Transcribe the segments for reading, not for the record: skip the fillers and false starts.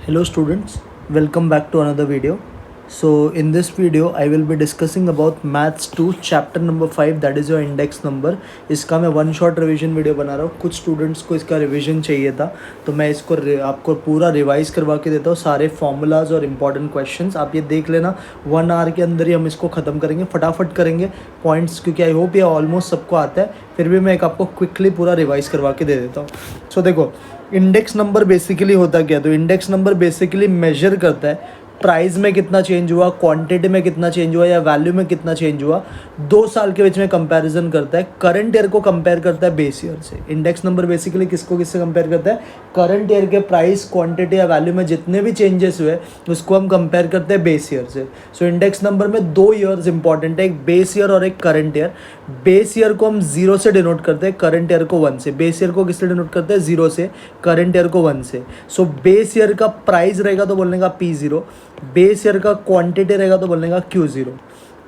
Hello students, welcome back to another video. So in this video I will be discussing about maths 2 chapter number 5 that is your index number. इसका मैं one shot revision video बना रहा हूँ. कुछ students को इसका revision चाहिए था तो मैं इसको आपको पूरा रिवाइज करवा के देता हूँ. सारे फॉर्मूलाज और इम्पॉर्टेंट क्वेश्चंस आप ये देख लेना. 1 आवर के अंदर ही हम इसको ख़त्म करेंगे, फटाफट करेंगे पॉइंट्स, क्योंकि आई होप ये ऑलमोस्ट सबको आता है. फिर भी मैं एक आपको क्विकली पूरा रिवाइज करवा के दे देता हूँ. सो देखो, इंडेक्स नंबर बेसिकली होता क्या, तो इंडेक्स नंबर बेसिकली मेजर करता है प्राइस में कितना चेंज हुआ, क्वांटिटी में कितना चेंज हुआ या वैल्यू में कितना चेंज हुआ. 2 साल के बीच में कंपैरिजन करता है. करंट ईयर को कंपेयर करता है बेस ईयर से. इंडेक्स नंबर बेसिकली किससे कंपेयर करता है, करंट ईयर के प्राइस, क्वांटिटी या वैल्यू में जितने भी चेंजेस हुए उसको हम कंपेयर करते हैं बेस ईयर से. सो इंडेक्स नंबर में 2 ईयर्स इंपॉर्टेंट है, एक बेस ईयर और एक करंट ईयर. बेस ईयर को हम 0 से डिनोट करते हैं, करंट ईयर को 1 से. बेस ईयर को किससे डिनोट करते हैं, 0 से, करंट ईयर को 1 से. सो बेस ईयर का प्राइस रहेगा तो बोलने का P0, बेस ईयर का क्वांटिटी रहेगा तो बोलने का Q0,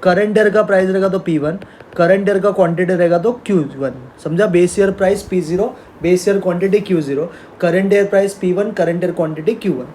करंट ईयर का प्राइस रहेगा तो P1, करंट ईयर का क्वांटिटी रहेगा तो Q1. समझा, base year price P0, base year quantity Q0, current year price P1, current year quantity Q1.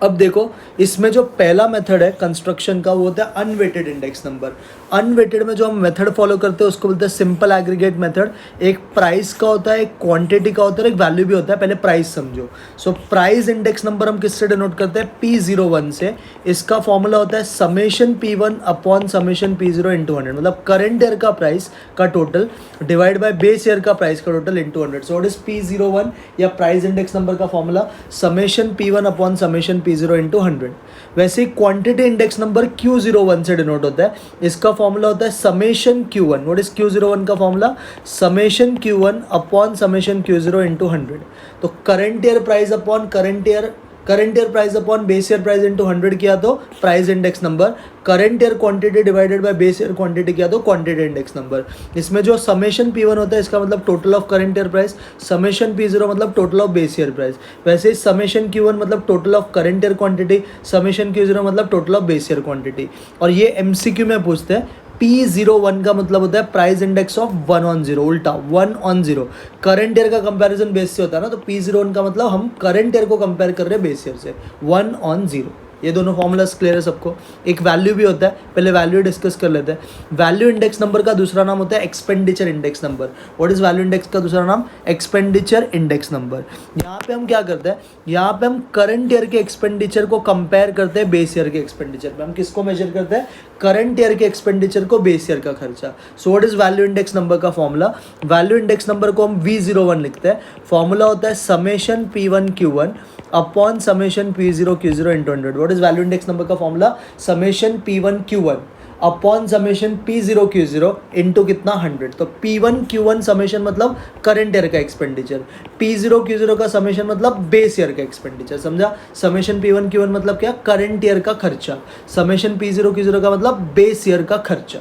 अब देखो, इसमें जो पहला मेथड है कंस्ट्रक्शन का वो होता है अनवेटेड इंडेक्स नंबर. अनवेटेड में जो हम मेथड फॉलो करते हैं उसको बोलते हैं सिंपल एग्रीगेट मेथड. एक प्राइस का होता है, एक क्वांटिटी का होता है, एक वैल्यू भी होता है. पहले प्राइस समझो. सो प्राइस इंडेक्स नंबर हम किससे डिनोट करते हैं, P01 से. इसका फॉर्मूला होता है summation P1 upon summation P0 into 100. मतलब करंट ईयर का प्राइस का total divide by base year का प्राइस का total into 100. So what is P01 या प्राइस इंडेक्स नंबर का formula, summation P1 upon summation P0 into 100. वैसे ही quantity index number Q01 से denote होता है. इसका फॉर्मूला होता है summation Q1. What is Q01 का formula, summation Q1 upon summation Q0 into 100. तो current year price upon current year price upon base year price into 100 किया तो price index number. Current year quantity divided by base year quantity किया तो quantity index number. इसमें जो summation P1 होता है इसका मतलब total of current year price, summation P0 मतलब total of base year price. वैसे ही समेशन Q1 मतलब total of current year quantity, summation Q0 मतलब total of base year quantity. और ये MCQ में पूछते हैं. P01 का मतलब होता है प्राइस इंडेक्स ऑफ 1/0, उल्टा 1/0. करंट ईयर का कंपैरिजन बेस से होता है ना, तो P01 का मतलब हम करंट ईयर को कंपेयर कर रहे हैं बेस ईयर से, 1/0. ये दोनों फॉर्मूलाज क्लियर है सबको. एक वैल्यू भी होता है, पहले वैल्यू डिस्कस कर लेते हैं. वैल्यू इंडेक्स नंबर का दूसरा नाम होता है expenditure index number. What is value index का दूसरा नाम, एक्सपेंडिचर इंडेक्स नंबर. यहाँ पे हम क्या करते हैं, यहाँ पे हम करंट ईयर के एक्सपेंडिचर को कंपेयर करते हैं बेस ईयर के एक्सपेंडिचर पे. हम किसको मेजर करते हैं, करंट ईयर के एक्सपेंडिचर को बेस ईयर का खर्चा. So what is value index number का फॉर्मूला, वैल्यू इंडेक्स नंबर को हम V01 लिखते हैं. फॉर्मूला होता है summation P1 Q1 upon summation P0 Q0 into 100. What is value index number का formula, summation P1 Q1 upon summation P0 Q0 into कितना 100. तो P1 Q1 समेशन मतलब करंट ईयर का एक्सपेंडिचर, P0 Q0 का summation मतलब base year का expenditure. समझा, summation P1 Q1 मतलब क्या, करंट ईयर का खर्चा, समेशन P0 Q0 का मतलब बेस ईयर का खर्चा.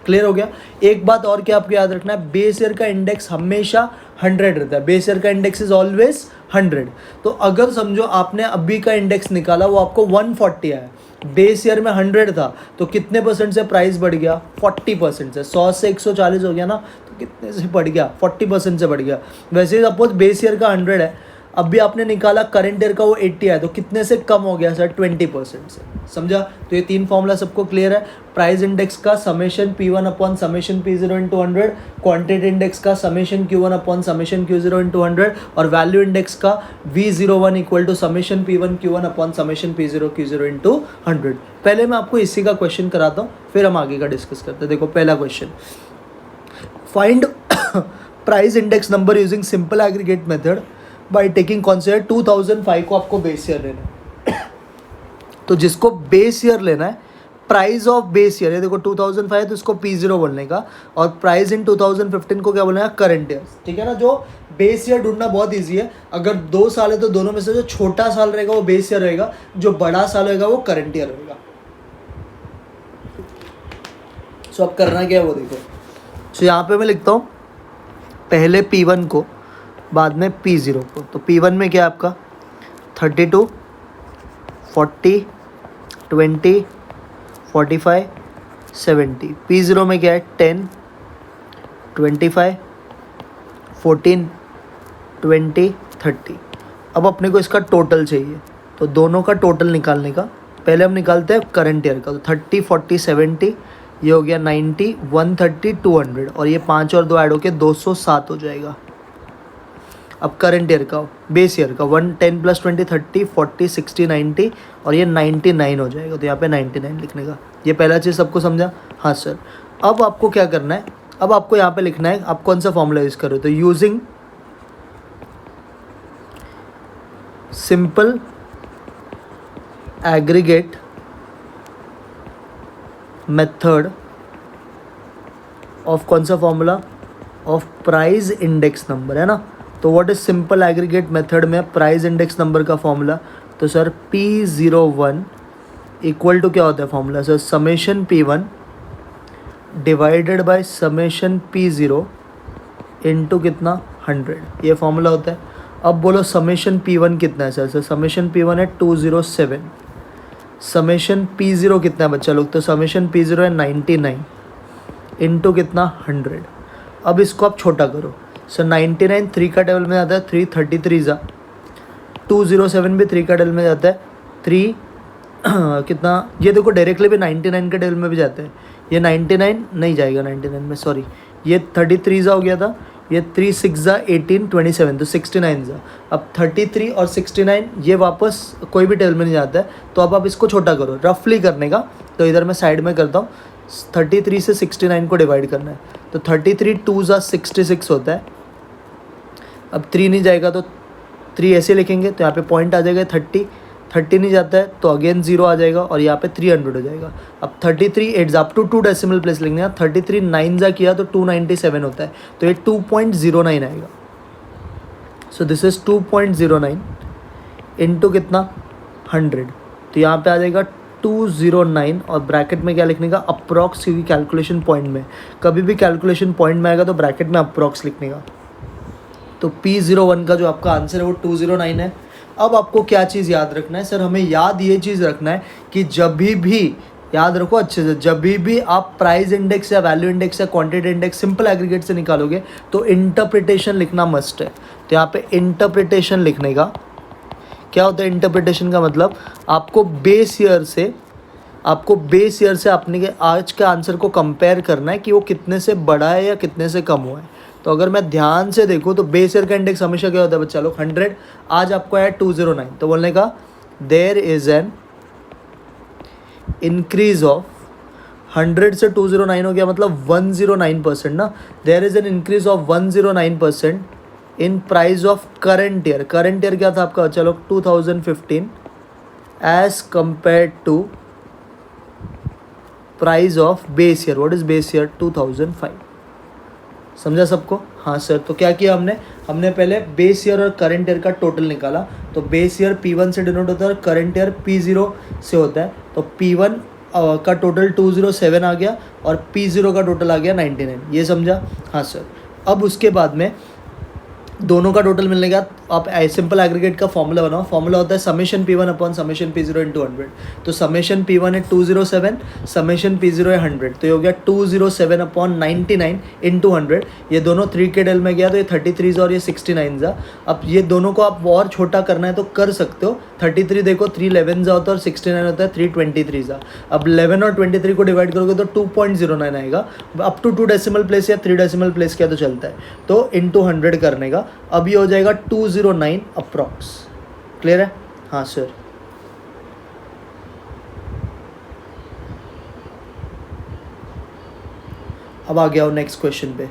क्लियर हो गया. एक बात और क्या आपको याद रखना है, बेस ईयर का इंडेक्स हमेशा 100 रहता है. बेस ईयर का इंडेक्स इज ऑलवेज 100. तो अगर समझो आपने अभी का इंडेक्स निकाला, वो आपको 140 आया, बेस ईयर में 100 था, तो कितने परसेंट से प्राइस बढ़ गया, 40% से. 100 से 140 हो गया ना, तो कितने से बढ़ गया, 40% से बढ़ गया. वैसे ही सपोज बेस ईयर का 100 है, अभी आपने निकाला करंट ईयर का वो 80 आया, तो कितने से कम हो गया सर, 20% से. समझा. तो ये 3 फॉर्मूला सबको क्लियर है. प्राइस इंडेक्स का summation P1 upon summation P0 into 100, quantity index का summation Q1 upon summation Q0 into 100, और वैल्यू इंडेक्स का V01 equal to summation P1 Q1 upon summation P0 Q0 into 100. पहले मैं आपको इसी का क्वेश्चन कराता हूँ, फिर हम आगे का डिस्कस करते हैं. देखो पहला question, find price index number using simple aggregate method by taking consider 2005 को आपको बेस ईयर लेना है. तो जिसको बेस ईयर लेना है, प्राइस ऑफ बेस ईयर, ये देखो 2005 है तो इसको P0 बोलने का, और प्राइस इन 2015 को क्या बोलने का, करंट ईयर. ठीक है ना. जो बेस ईयर ढूंढना बहुत ईजी है. अगर 2 साल है तो दोनों में से जो छोटा साल रहेगा वो बेस ईयर रहेगा, जो बड़ा साल रहेगा वो करंट ईयर रहेगा. सो अब करना क्या है वो देखो. सो यहाँ पे मैं लिखता हूँ पहले P1 को, बाद में P0 को. तो P1 में क्या है आपका 32, 40, 20, 45, 70. P0 में क्या है 10, 25, 14, 20, 30. अब अपने को इसका टोटल चाहिए. तो दोनों का टोटल निकालने का पहले हम निकालते हैं करंट ईयर का। तो 30 40 70 ये हो गया 90 130 200 और ये 5 और 2 ऐड होके 207 हो जाएगा। अब करंट ईयर का बेस ईयर का 110 + 20 30 40 60 90 और ये 99 हो जाएगा। तो यहाँ पे 99 लिखने का। ये पहला चीज़ सबको समझा? हाँ सर। अब आपको क्या करना है, अब आपको यहाँ पे लिखना है आप कौन सा फॉर्मूला यूज़ कर रहे हो। तो using simple aggregate method of कौन सा formula, of price index number, है ना। तो what is simple aggregate method में प्राइस इंडेक्स नंबर का फॉर्मूला। तो सर P01 इक्वल टू क्या होता है formula sir, summation P1 divided by summation P0 into कितना 100, ये फॉर्मूला होता है। अब बोलो समेशन P1 कितना है सर समेशन P1 है 207, समेशन P0 कितना है बच्चा लोग, तो समेशन P0 है 99 इंटू कितना 100। अब इसको आप छोटा करो सर, 99 3 का टेबल में जाता है 3 33 जा, 207 भी 3 का टेबल में जाता है 3 कितना, ये देखो डायरेक्टली भी 99 के टेबल में भी जाते हैं। ये 99 नहीं जाएगा 99 में, सॉरी ये 33 जा हो गया था, ये 3 6 जा 18 27 तो 69 जा। अब 33 और 69 ये वापस कोई भी टेबल में नहीं जाता है, तो अब आप इसको छोटा करो रफली करने का। तो इधर मैं साइड में करता हूँ, 33 से 69 को डिवाइड करना है। तो 33 2 जा 66 होता है। अब 3 नहीं जाएगा तो 3 ऐसे लिखेंगे, तो यहाँ पे पॉइंट आ जाएगा 30 नहीं जाता है तो अगेन 0 आ जाएगा और यहाँ पे 300 हो जाएगा। अब 33 8 अप टू 2 डेसिमल प्लेस लिखने का, 33 9 जा किया तो 297 होता है, तो ये 2.09 आएगा। सो दिस इज 2.09 इंटू कितना 100, तो यहाँ पे आ जाएगा 209 और ब्रैकेट में क्या लिखने का अप्रॉक्स, क्योंकि कैलकुलेशन पॉइंट में कभी भी कैलकुलेशन पॉइंट में आएगा तो ब्रैकेट में अप्रॉक्स लिखने का। तो P01 का जो आपका आंसर है वो 209 है। अब आपको क्या चीज़ याद रखना है सर, हमें याद ये चीज़ रखना है कि जब भी याद रखो अच्छे से, जब भी आप प्राइस इंडेक्स या वैल्यू इंडेक्स या क्वांटिटी इंडेक्स सिंपल एग्रीगेट से निकालोगे तो इंटरप्रिटेशन लिखना मस्ट है। तो यहाँ पे इंटरप्रिटेशन लिखने का क्या होता है, इंटरप्रिटेशन का मतलब आपको बेस ईयर से अपने के आज के आंसर को कंपेयर करना है कि वो कितने से बड़ा है या कितने से कम हुआ है। तो अगर मैं ध्यान से देखूँ तो बेस ईयर का इंडेक्स हमेशा क्या होता है बच्चा लोग 100, आज आपको आया 209, तो बोलने का there is an increase of 100 से 209 हो गया मतलब 109% ना, there is an increase of 109% in price of current year. Current year क्या था आपका बच्चा लोग 2015 as compare to price of base year. What is base year 2005। समझा सबको? हाँ सर। तो क्या किया हमने पहले बेस ईयर और करंट ईयर का टोटल निकाला। तो बेस ईयर P1 से डिनोट होता है और करंट ईयर P0 से होता है। तो P1 का टोटल 207 आ गया और P0 का टोटल आ गया 99। ये समझा? हाँ सर। अब उसके बाद में दोनों का टोटल मिलने के बाद आप सिंपल एग्रीगेट का फॉर्मूला बनाओ। फॉर्मूला होता है summation P1 upon summation P0 into 100। तो समेशन P1 है 207, समेशन P0 है 100, तो ये हो गया 207 अपॉन 99 इंटू 100। ये दोनों 3 के डेल में गया तो ये 33 और ये 69 जा। अब ये दोनों को आप और छोटा करना है तो कर सकते हो। 33 देखो 3 11 जा होता है और 69 होता है 323 जा। अब 11 और 23 को डिवाइड करोगे तो 2.09 आएगा। अप टू 2 डेसिमल प्लेस या 3 डेसिमल प्लेस किया तो चलता है। तो इंटू 100 करने का अब ये हो जाएगा 209 अप्रॉक्स। क्लियर है? हाँ सर। अब आ गया नेक्स्ट क्वेश्चन पे।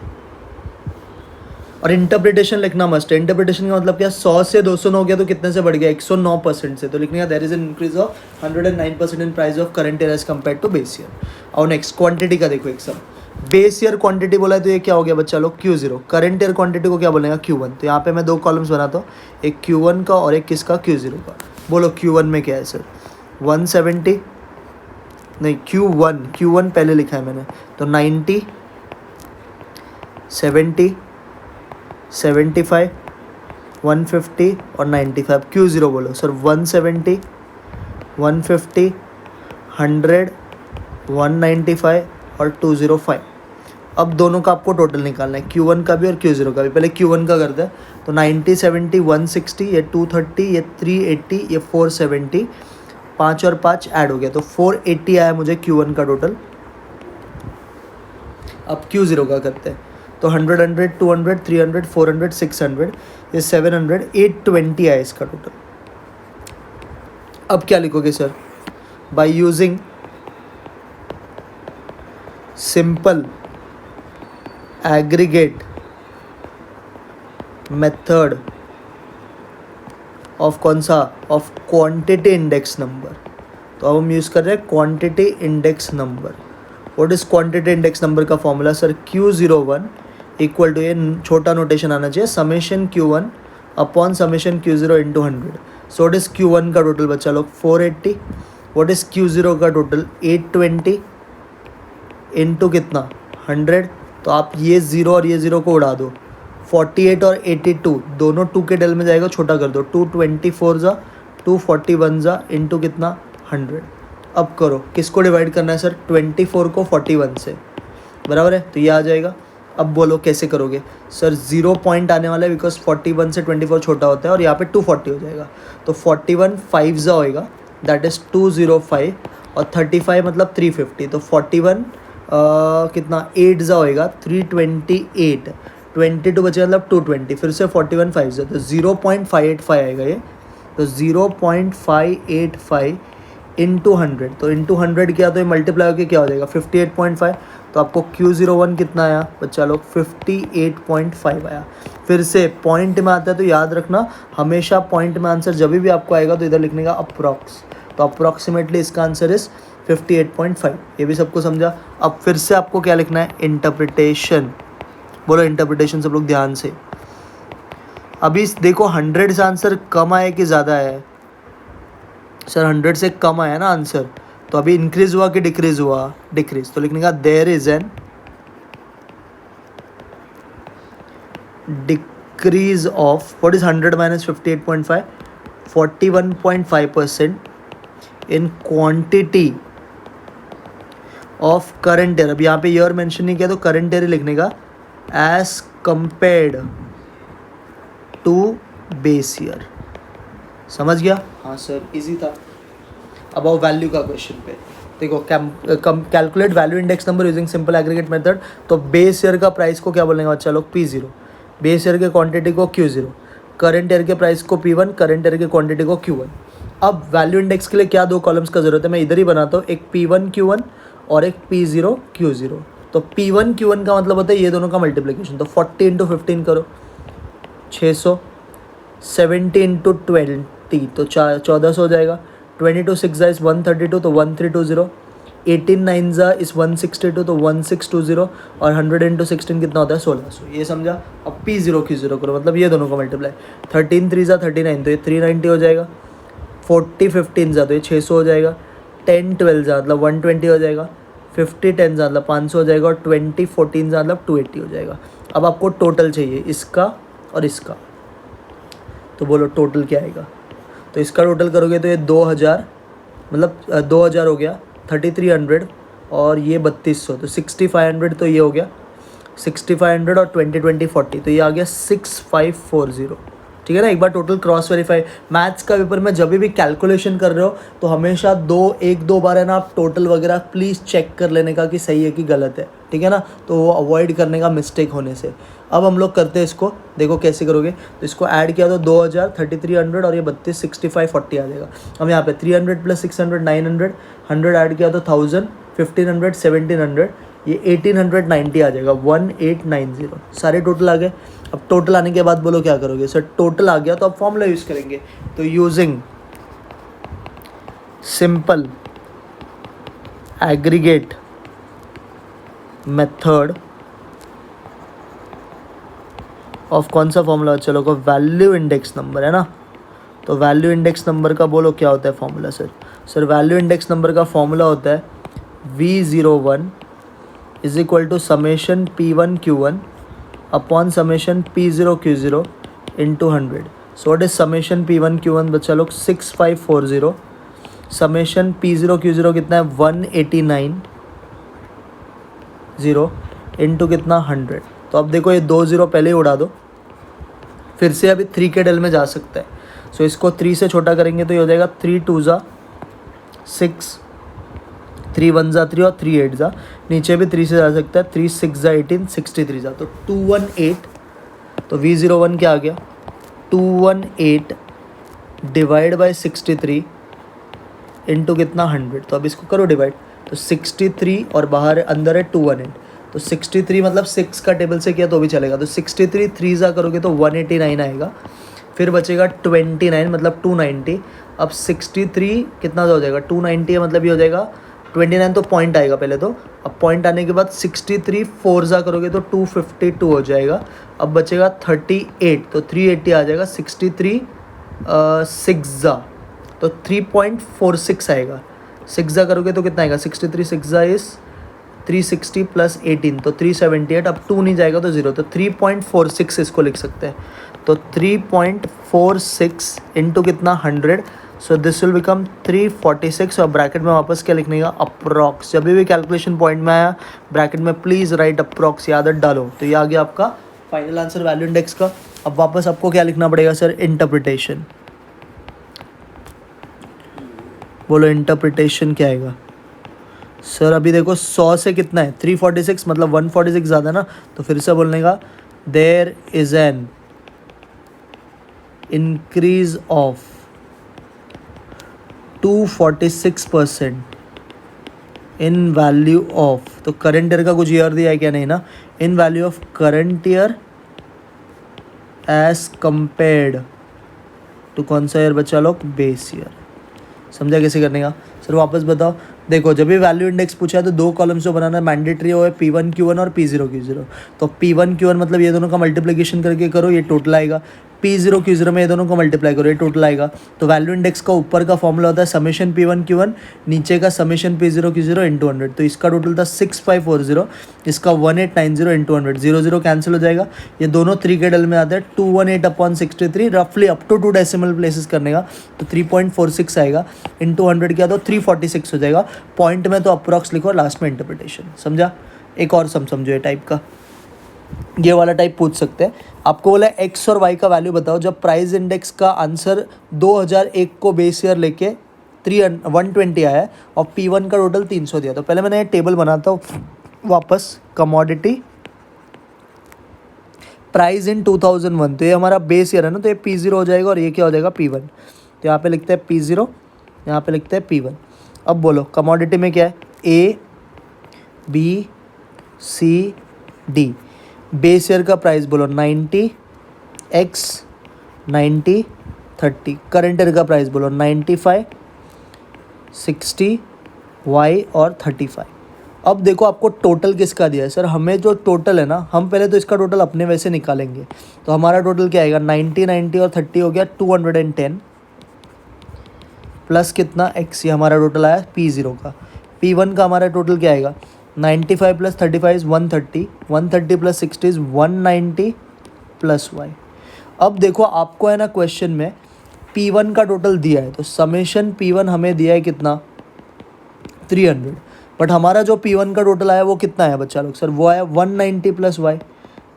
और इंटरप्रिटेशन लिखना मस्ट है। इंटरप्रिटेशन का मतलब क्या, 100 से 209 हो गया तो कितने से बढ़ गया 109% से। तो लिखने का there is an increase of 109% in price of current year as compare to base year. और नेक्स्ट क्वांटिटी का देखो एक सब। बेस ईयर क्वांटिटी बोला है तो ये क्या हो गया बच्चा लोग Q0। करंट ईयर क्वांटिटी को क्या बोलेगा Q1। तो यहाँ पे मैं 2 कॉलम्स बनाता हूँ, एक Q1 का और एक किसका Q0 का। बोलो Q1 में क्या है सर 170, नहीं Q1 पहले लिखा है मैंने। तो 90 70 75 150 और 95। Q0 बोलो सर 170 150 100 195 और 205। अब दोनों का आपको टोटल निकालना है, Q1 का भी और Q0 का भी। पहले Q1 का करते हैं। तो 90, 70, 160, ये 230, ये 380, ये 470, 5 और 5 ऐड हो गया तो 480 आया मुझे Q1 का टोटल। अब Q0 का करते हैं। तो 100, 100, 200, 300, 400, 600, ये 700, 820 आया इसका टोटल। अब क्या लिखोगे sir? By using simple aggregate method of कौन सा? Of quantity index number. तो अब हम यूज़ कर रहे हैं quantity index number. What is quantity index number का formula sir? Q01 equal to, ये छोटा नोटेशन आना चाहिए, summation Q1 upon summation Q0 into 100। So what is Q1 का टोटल बच्चा लोग? 480। व्हाट इज Q0 का टोटल? 820 इंटू कितना? 100। तो आप ये ज़ीरो और ये ज़ीरो को उड़ा दो। 48 और 82 दोनों 2 के डेल में जाएगा, छोटा कर दो। 224 जा, 241 जा, इंटू कितना? 100। अब करो, किसको डिवाइड करना है सर? 24 को 41 से, बराबर है, तो ये आ जाएगा। अब बोलो कैसे करोगे सर? 0 पॉइंट आने वाला है बिकॉज 41 से 24 छोटा होता है और यहाँ पे 240 हो जाएगा। तो 41 5 जा होएगा, दैट इज़ 205, और 35 मतलब 350। तो 41 कितना 8 जा होएगा 328, 22 बचे मतलब 220, फिर से 41 5 जा, तो 0.585 आएगा ये। तो 0.585 इंटू 100, तो इंटू 100 किया तो ये मल्टीप्लाई होकर क्या हो जाएगा? 58.5। तो आपको Q01 कितना आया बच्चा लोग? 58.5 आया। फिर से पॉइंट में आता है तो याद रखना, हमेशा पॉइंट में आंसर जब भी आपको आएगा तो इधर लिखने का अप्रॉक्स। तो अप्रॉक्सीमेटली इसका आंसर इज 58.5। ये भी सबको समझा? अब फिर से आपको क्या लिखना है? इंटरप्रिटेशन। बोलो इंटरप्रिटेशन सब लोग ध्यान से। अभी देखो 100 से आंसर कम आया कि ज़्यादा आया है सर? 100 से कम आया ना आंसर, तो अभी इंक्रीज हुआ कि डिक्रीज हुआ? डिक्रीज। तो लिखने का there is an decrease of, what is 100 minus 58.5? 41.5% in quantity of current year. अब यहाँ पे ईयर मेंशन नहीं किया तो करंट ईयर लिखने का, as compared to base year. समझ गया? हाँ सर, इजी था। अब आओ वैल्यू का क्वेश्चन पे। देखो calculate value index number using simple aggregate method. तो बेस ईयर का प्राइस को क्या बोलेंगे बच्चा लोग? P0। बेस ईयर के क्वांटिटी को Q0, करंट ईयर के प्राइस को P1, करंट ईयर के क्वांटिटी को Q1। अब वैल्यू इंडेक्स के लिए क्या दो कॉलम्स का जरूरत है? मैं इधर ही बनाता हूँ, एक P1 Q1 और एक P0 Q0। तो P1 Q1 का मतलब होता है ये दोनों का मल्टीप्लिकेशन। तो 40 इंटू 15 करो, 600, 70 इंटू 20 तो 1400 हो जाएगा। 22 6 जा इस 132 तो 1320, 18 9 जा इस 162 तो 1620, और 100 इंटू 16 कितना होता है? 1600। ये समझा? अब P0 Q0 करो, मतलब ये दोनों को मल्टीप्लाई। 13 3 जा 39 तो ये 390 हो जाएगा। 40 15 जा तो ये 600 हो जाएगा। 10 12 जा मतलब 120 हो जाएगा। 50 10 जा मतलब 500 हो जाएगा। और 20 14 जा मतलब 280 हो जाएगा। अब आपको टोटल चाहिए इसका और इसका, तो बोलो टोटल क्या आएगा? तो इसका टोटल करोगे तो ये 2000 मतलब 2000 हो गया, 3300 और ये 3200, तो 6500, तो ये हो गया 6500 और 20 20 40, तो ये आ गया 6540। ठीक है ना? एक बार टोटल क्रॉस वेरीफाई। मैथ्स का पेपर में जब भी कैलकुलेशन कर रहे हो तो हमेशा एक दो बार है ना आप टोटल वगैरह प्लीज़ चेक कर लेने का कि सही है कि गलत है। ठीक है ना? तो वो अवॉइड करने का मिस्टेक होने से। अब हम लोग करते हैं इसको, देखो कैसे करोगे। तो इसको ऐड किया तो 2000, 3300 और ये 32 65 40 आ जाएगा। अब यहाँ पे 300 प्लस 600 900, 100 ऐड किया तो 1000, 1500 1700, ये 1890 आ जाएगा, 1890। सारे टोटल आ गए। अब टोटल आने के बाद बोलो क्या करोगे सर? टोटल आ गया तो अब फॉर्मूला यूज़ करेंगे। तो using simple aggregate method of कौन सा फॉर्मूला? चलो को वैल्यू इंडेक्स नंबर है ना, तो वैल्यू इंडेक्स नंबर का बोलो क्या होता है formula sir? Sir value index number का फॉर्मूला होता है V01 is equal to summation P1 Q1 upon summation P0 Q0 into 100। So what is summation P1 Q1 बच्चा लोग? 6540। समेशन P0 Q0 कितना है? 1890 इंटू कितना 100। तो अब देखो ये 2 ज़ीरो पहले ही उड़ा दो, फिर से अभी 3 के डेल में जा सकता है। सो इसको 3 से छोटा करेंगे तो ये हो जाएगा 3 2 ज़ा 6, 3 1 ज़ा 3 और 3 8 ज़ा, नीचे भी 3 से जा सकता है, 3 6 ज़ा 18, 63 ज़ा, तो 218। तो V01 क्या आ गया 218 डिवाइड बाई 63 इंटू कितना 100। तो अब इसको करो डिवाइड, तो 63 और बाहर अंदर है 218, तो 63 मतलब 6 का टेबल से किया तो भी चलेगा। तो 63 3 ज़ा करोगे तो 189 आएगा, फिर बचेगा 29 मतलब 290। अब 63 कितना हो जाएगा 290 है, मतलब ये हो जाएगा 29 तो पॉइंट आएगा पहले तो। अब पॉइंट आने के बाद 63 4 ज़ा करोगे तो 252 हो जाएगा। अब बचेगा 38, तो 380 आ जाएगा। 63 6 ज़ा तो 3.46 आएगा। 6 ज़ा करोगे तो कितना आएगा 63 6 ज़ा इज़ 360 प्लस 18 तो 378। अब 2 नहीं जाएगा तो 0, तो 3.46 इसको लिख सकते हैं। तो 3.46 इंटू कितना 100, सो दिस विल बिकम 346। और ब्रैकेट में वापस क्या लिखने का अप्रॉक्स। जब भी कैलकुलेशन पॉइंट में आया ब्रैकेट में प्लीज़ राइट अप्रॉक्स, याद डालो। तो ये आ गया आपका फाइनल आंसर वैल्यू इंडेक्स का। अब वापस आपको क्या लिखना पड़ेगा सर इंटरप्रिटेशन। बोलो इंटरप्रिटेशन क्या आएगा सर। अभी देखो 100 से कितना है 346 मतलब 146 ज़्यादा ना, तो फिर से बोलने का there is an increase of 246% in value of, तो करंट ईयर का कुछ ईयर दिया है क्या नहीं ना, in value of current year as compared to कौन सा ईयर बच्चा लोग बेस ईयर। समझा कैसे करने का सर वापस बताओ। देखो जब भी वैल्यू इंडेक्स पूछा है तो 2 कॉलम्स जो बनाना मैंडेटरी हो है P1 Q1 और P0 Q0। तो P1 Q1 मतलब ये दोनों का मल्टीप्लिकेशन करके करो, ये टोटल आएगा। P0 Q0 में ये दोनों को मल्टीप्लाई करो, ये टोटल आएगा। तो वैल्यू इंडेक्स का ऊपर का फॉर्मूला होता है समेशन P1 Q1, नीचे का समेशन P0 Q0 इंटू 100। तो इसका टोटल था 6540, इसका 1890 इंटू 100, 0 0 कैंसिल हो जाएगा। ये दोनों 3 के डेल में आते हैं, 218/63 रफली अप टू 2 डेसिमल प्लेसेस करने का, तो 3.46 आएगा इंटू 100 किया तो 346 हो जाएगा। पॉइंट में तो अप्रॉक्स लिखो, लास्ट में इंटरप्रिटेशन। समझा। एक और समझो ये टाइप का, ये वाला टाइप पूछ सकते हैं। आपको बोला एक्स और वाई का वैल्यू बताओ जब प्राइस इंडेक्स का आंसर 2001 को बेस ईयर लेके 120 आया है और P1 का टोटल 300 दिया। तो पहले मैंने ये टेबल बनाता हूँ वापस। कमोडिटी प्राइस इन 2001, तो ये हमारा बेस ईयर है ना, तो ये P0 हो जाएगा और ये क्या हो जाएगा P1। तो यहाँ पे लिखते हैं P0, यहाँ पे लिखते हैं P1। अब बोलो कमोडिटी में क्या है A B C D। Base year का प्राइस बोलो 90 X 90 30। करंट ईयर का प्राइस बोलो 95 60 Y और 35। अब देखो आपको टोटल किसका दिया है सर, हमें जो टोटल है ना, हम पहले तो इसका टोटल अपने वैसे निकालेंगे। तो हमारा टोटल क्या आएगा 90 90 और 30 हो गया 210 प्लस कितना X, ये हमारा टोटल आया P0 का। P1 का हमारा टोटल क्या आएगा 95 plus 35 is 130, 130 plus 60 is 190 plus Y। अब देखो आपको है ना क्वेश्चन में P1 का टोटल दिया है, तो समेशन P1 हमें दिया है कितना 300, बट हमारा जो P1 का टोटल आया वो कितना है बच्चा लोग सर, वो आया 190 प्लस Y।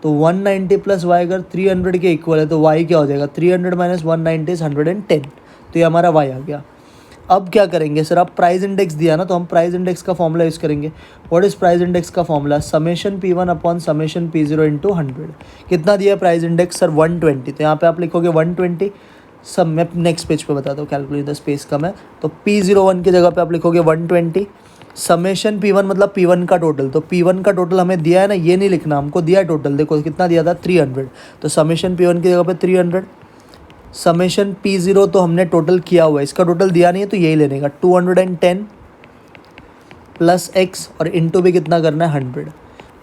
तो 190 प्लस Y अगर 300 के इक्वल है तो Y क्या हो जाएगा 300 माइनस 190 इज़ 110। तो ये हमारा Y आ गया। अब क्या करेंगे सर, अब प्राइस इंडेक्स दिया ना, तो हम प्राइस इंडेक्स का फॉर्मूला यूज़ करेंगे। व्हाट इज़ प्राइस इंडेक्स का formula, summation P1 upon summation P0 into 100। कितना दिया प्राइस इंडेक्स सर 120, तो यहाँ पे आप लिखोगे 120। सब मैं नेक्स्ट पेज पे बताता हूँ, कैलकुलेट द स्पेस कम है। तो P01 की जगह पे आप लिखोगे 120। समेशन P1 मतलब P1 का टोटल, तो P1 का टोटल हमें दिया है ना, ये नहीं लिखना, हमको दिया है टोटल। देखो कितना दिया था 300, तो समेशन P1 की जगह पे 300। समेशन P0 तो हमने टोटल किया हुआ है, इसका टोटल दिया नहीं है तो यही लेने का 210 प्लस X और इंटू भी कितना करना है 100।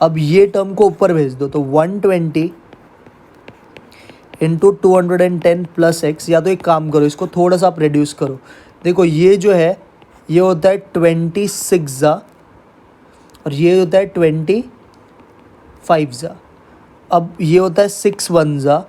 अब ये टर्म को ऊपर भेज दो, तो 120 इंटू 210 प्लस X, या तो एक काम करो इसको थोड़ा सा आप रिड्यूस करो। देखो ये जो है ये होता है 26 ज़ा और ये होता है 25 ज़ा। अब ये होता है 61 ज़ा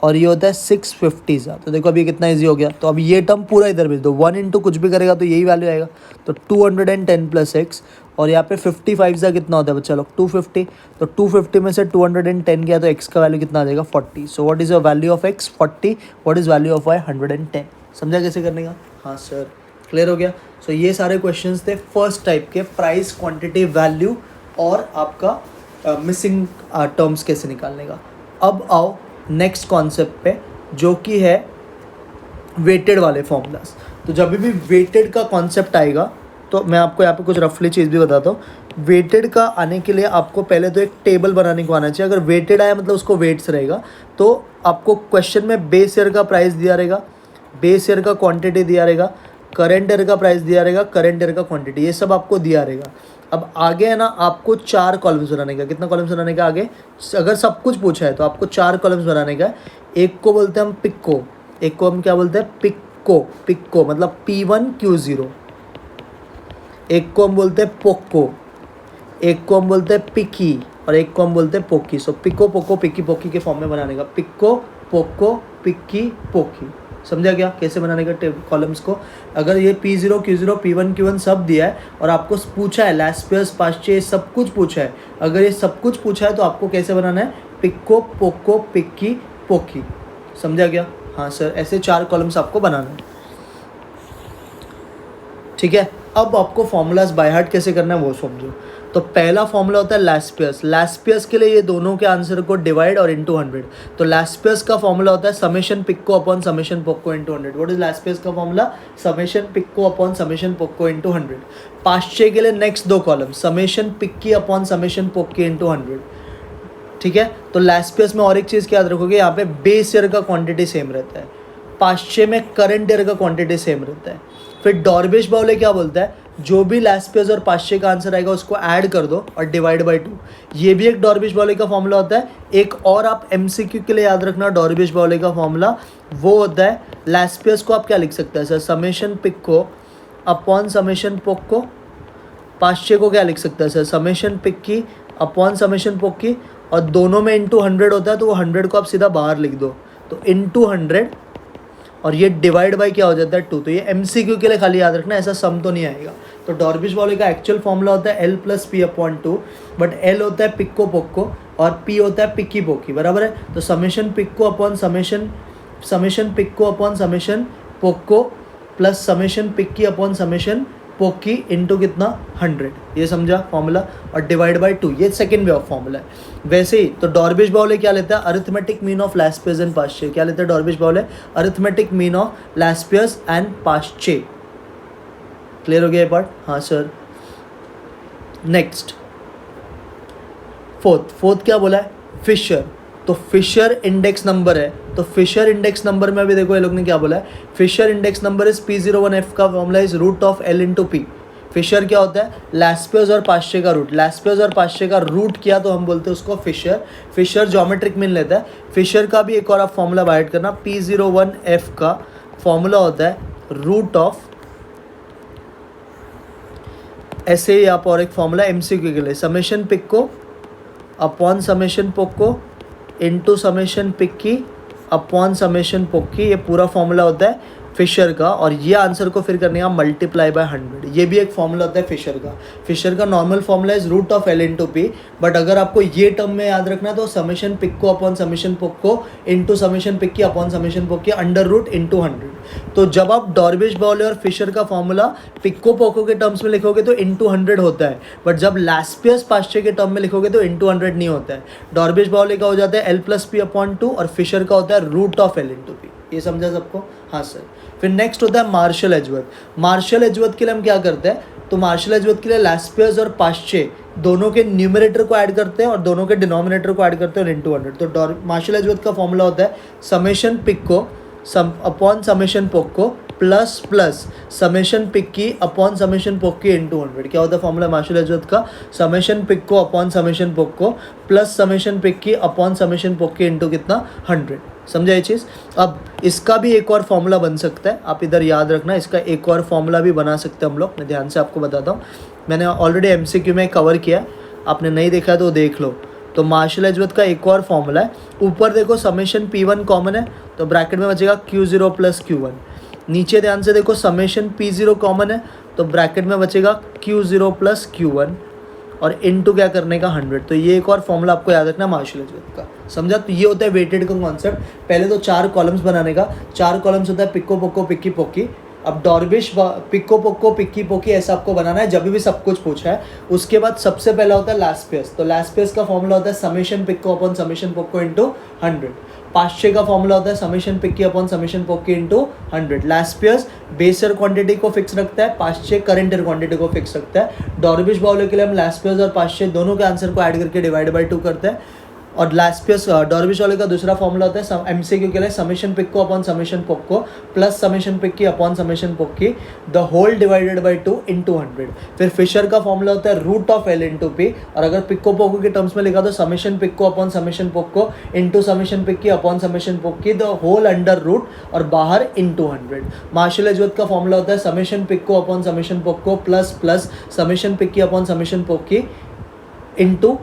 और ये होता है 650 ज़ा। तो देखो अभी कितना इजी हो गया। तो अब ये टर्म पूरा इधर भेज दो, 1 इंटू कुछ भी करेगा तो यही वैल्यू आएगा। तो 210 प्लस X और यहाँ पे 55 से कितना होता है बच्चा लोग 250, तो 250 में से 210 गया तो x का वैल्यू कितना आ जाएगा 40. सो what is your value of x 40, what is value of y 110. समझा कैसे करने का? हाँ सर, क्लियर हो गया. सो ये सारे क्वेश्चंस थे फर्स्ट टाइप के, प्राइस, क्वांटिटी, वैल्यू और आपका मिसिंग टर्म्स कैसे निकालने का. अब आओ नेक्स्ट कॉन्सेप्ट पे जो कि है वेटेड वाले फॉर्मूलाज. तो जब भी वेटेड का कॉन्सेप्ट आएगा तो मैं आपको यहाँ पे कुछ रफली चीज़ भी बताता हूँ. वेटेड का आने के लिए आपको पहले तो एक टेबल बनाने को आना चाहिए. अगर वेटेड आया मतलब उसको वेट्स रहेगा, तो आपको क्वेश्चन में बेस ईयर का प्राइस दिया रहेगा, बेस ईयर का क्वांटिटी दिया रहेगा, करेंट ईयर का प्राइस दिया रहेगा, करेंट ईयर का क्वांटिटी, ये सब आपको दिया रहेगा. अब आगे है ना आपको 4 कॉलम्स बनाने का. कितना कॉलम्स बनाने का आगे? अगर सब कुछ पूछा है तो आपको 4 कॉलम्स बनाने का. एक को बोलते हैं हम पिक्को, एक को हम क्या बोलते हैं पिक्को. पिक्को मतलब P1 Q0. एक को हम बोलते हैं पोक्को, एक को हम बोलते हैं पिकी और एक को हम बोलते हैं पोकी. सो पिक्को, पोक्को, पिक्की, पोकी के फॉर्म में बनाने का. पिक्को, पोक्को, पिक्की, पोकी. समझा क्या कैसे बनाने का कॉलम्स को? अगर ये P0 Q0 P1 Q1 सब दिया है और आपको पूछा है लैस्पियस, पास्चे, सब कुछ पूछा है, अगर ये सब कुछ पूछा है तो आपको कैसे बनाना है? पिक्को, पोक्को, पिक्की, पोकी. समझा क्या? हाँ सर, ऐसे 4 कॉलम्स आपको बनाना है. ठीक है. अब आपको फॉर्मूलाज बाय हार्ट कैसे करना है वो समझो. तो पहला फॉर्मूला होता है लैस्पियस. लैस्पियस के लिए ये दोनों के आंसर को डिवाइड और इनटू 100. तो लैस्पियस का फॉर्मूला होता है समेशन पिक्को अपॉन समेशन पोक्को इनटू 100. व्हाट इज लैस्पियस का फॉर्मूला? समेशन पिक्को अपॉन समेशन पोक्को इनटू 100. पास्चे के लिए नेक्स्ट 2 कॉलम समेशन पिक्की अपॉन समेशन पोक्की इनटू 100. ठीक है. तो लैस्पियस में और एक चीज़ क्या याद रखोगे, यहाँ पे बेस ईयर का क्वांटिटी सेम रहता है, पास्चे में करंट ईयर का क्वांटिटी सेम रहता है. फिर डॉर्बिश बाउले क्या बोलता है, जो भी लैस्पियस और पास्चे का आंसर आएगा उसको ऐड कर दो और डिवाइड बाय 2. ये भी एक डॉर्बिश बाउले का फॉर्मूला होता है. एक और आप MCQ के लिए याद रखना डॉर्बिश बाउले का फॉर्मूला, वो होता है लैस्पियस को आप क्या लिख सकते हैं सर? समेशन पिक्को अपॉन समेशन पोक्को. पास्चे को क्या लिख सकते हैं सर? समेशन पिक्की अपॉन समेशन पोक्की. और दोनों में इंटू 100 होता है तो वो 100 को आप सीधा बाहर लिख दो, तो इंटू 100 और ये डिवाइड बाय क्या हो जाता है 2. तो ये MCQ के लिए खाली याद रखना, ऐसा सम तो नहीं आएगा. तो डॉर्बिश बाउले का एक्चुअल फॉर्मूला होता है L + P upon 2, but L होता है पिक्को पोक्को और P होता है पिक्की पोकी. बराबर है. तो समेशन पिक्को अपॉन समेशन पिक्को अपॉन समेशन पोक्को प्लस समेशन पिक्की अपॉन समेशन पोकी इंटू कितना 100. ये समझा फॉर्मूला. और डिवाइड बाय 2 ये सेकंड वे ऑफ फॉर्मूला है. वैसे ही तो डॉर्बिश बाउले क्या लेता है? Arithmetic mean of Laspeyres and Paasche. क्या लेता है Dorbish Bowley? Arithmetic mean of Laspeyres and Paasche. Clear हो गया ये पार्ट? हाँ सर. नेक्स्ट फोर्थ क्या बोला है? फिशर. तो फिशर इंडेक्स नंबर है. तो फिशर इंडेक्स नंबर में अभी देखो ये लोग ने क्या बोला है, Fisher index number is P01F का formula is root of L into P. Fisher क्या होता है? लैस्पियस और पास्चे का रूट. लैस्पियस और पास्चे का रूट किया तो हम बोलते हैं उसको फिशर. फिशर ज्योमेट्रिक मीन लेता है. फिशर का भी एक और आप फॉर्मूला बाइट करना. P01F का फॉर्मूला होता है रूट ऑफ, ऐसे ही आप और एक फॉर्मूला MCQ के लिए समेशन पिक्को अपॉन समेशन पोक्को इंटू समेशन पिक्की अपॉन समेशन पोक्की. ये पूरा फॉर्मूला होता है फिशर का. और ये आंसर को फिर करने का मल्टीप्लाई बाय 100. ये भी एक फॉर्मूला होता है फिशर का. फिशर का normal formula is root of L into P. But अगर आपको ये टर्म में याद रखना तो समेशन पिक्को अपॉन समेशन पोक्को इंटू समेशन पिक्की अपॉन समेशन पोक्की अंडर रूट इंटू 100. तो जब आप डॉर्बिश बाउले और फिशर का फॉर्मूला पिक्को पोक्को के टर्म्स में लिखोगे तो इंटू 100 होता है. बट जब लैस्पियस पास्चे के टर्म में लिखोगे तो इंटू 100 नहीं होता है. डॉर्बिश बाउले का हो जाता है L + P अपॉन 2 और फिशर का होता है root of L into P. ये समझा सबको? हाँ सर. फिर नेक्स्ट होता है मार्शल एजवर्थ. मार्शल एजवर्थ के लिए हम क्या करते हैं, तो मार्शल एजवर्थ के लिए लैस्पियस और पास्चे दोनों के न्यूमरेटर को ऐड करते हैं और दोनों के डिनोमिनेटर को ऐड करते हैं और इंटू 100. तो मार्शल एजवर्थ का फॉर्मूला होता है समेशन पिक्को अपॉन समेशन पोक्को प्लस समेशन पिक्की अपॉन समेशन पोक्की इंटू 100. क्या होता है फॉर्मूला मार्शल एजवर्थ का? समेशन पिक्को अपॉन समेशन पोक्को प्लस समेशन पिक्की अपॉन समेशन पोक्की इंटू कितना 100. समझा ये चीज़? अब इसका भी एक और फॉर्मूला बन सकता है, आप इधर याद रखना. इसका एक और फॉर्मूला भी बना सकते हैं हम लोग. मैं ध्यान से आपको बताता हूँ, मैंने ऑलरेडी MCQ में कवर किया, आपने नहीं देखा तो देख लो. तो मार्शल एजवर्थ का एक और फॉर्मूला है. ऊपर देखो समेशन P1 कॉमन है तो ब्रैकेट में बचेगा Q0 + Q1. नीचे ध्यान से देखो समेशन P0 कॉमन है तो ब्रैकेट में बचेगा Q0 प्लस Q1 और इनटू क्या करने का 100। तो ये एक और फॉर्मूला आपको याद रखना मार्शल एजवर्थ का, समझा। तो ये होता है वेटेड का कॉन्सेप्ट। पहले तो 4 कॉलम्स बनाने का, 4 कॉलम्स होता है पिक्को पोक्को पिक्की पोक्की। अब डॉर्बिश पिक्को पोक्को पिक्की पोक्की ऐसा आपको बनाना है जब भी सब कुछ पूछा है। उसके बाद सबसे पहला होता है लास्पियस। तो लास्पियस का फॉर्मूला होता है समेशन पिक्को अपॉन समेशन पोक्को इंटू 100। पाश्चे का फॉर्मूला होता है समेशन पिक्की अपॉन समेशन पोक्की into 100। Laspeyres base year quantity को फिक्स रखता है, पाश्चे करंट ईयर क्वांटिटी को फिक्स रखता है। डॉर्बिश बाउले के लिए हम लास्पियस और पाश्चे दोनों के आंसर को ऐड करके डिवाइड बाई 2 करते हैं। और लास्पियस डॉर्बिश वाले का दूसरा फॉर्मूला होता है एमसीक्यू के लिए समेशन पिक्को अपॉन समेशन पोक्को प्लस समेशन पिक्की अपॉन समेशन पोक्की the whole divided by 2 into 100। फिर फिशर का फॉर्मूला होता है root of L into P, और अगर पिक्को पोक्को के टर्म्स में लिखा तो समेशन पिक्को अपॉन समेशन पोक्को इंटू समेशन पिक्की अपॉन समेशन पोक्की द होल अंडर रूट और बाहर इंटू 100। मार्शल एजवर्थ का फॉर्मूला होता है समेशन पिक्को अपॉन समेशन पोक्को प्लस समेशन पिक्की अपॉन समेशन पोक्की इंटू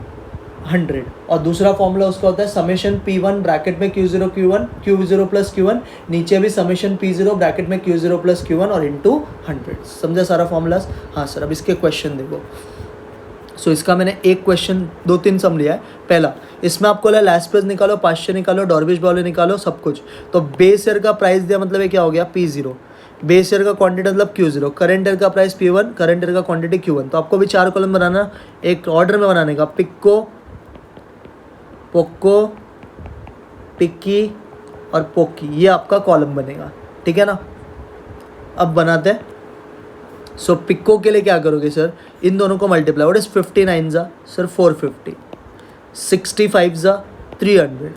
100। और दूसरा फॉर्मूला उसका होता है समेशन P1 ब्रैकेट में Q0 प्लस Q1, नीचे भी समेशन P0 ब्रैकेट में Q0 प्लस Q1 और इंटू 100। समझा सारा फॉर्मूलाज? हाँ सर। अब इसके क्वेश्चन देखो। सो इसका मैंने एक क्वेश्चन 2-3 सम लिया है। पहला, इसमें आपको लास्पियस निकालो, पाश्चे निकालो, डॉर्बिश बाउले निकालो, सब कुछ। तो बेस ईयर का प्राइस दिया, मतलब ये क्या हो गया P0, बेस ईयर का क्वांटिटी मतलब Q0, करंट ईयर का प्राइस P1, करंट ईयर का क्वांटिटी Q1। तो आपको भी 4 कॉलम बनाना, एक ऑर्डर में बनाने का, पिक्को पोक्को पिक्की और पोक्की, ये आपका कॉलम बनेगा, ठीक है ना। अब बनाते हैं। सो पिक्को के लिए क्या करोगे सर, इन दोनों को मल्टीप्लाई, व्हाट इज 59 जा सर 450, 65 जा 300,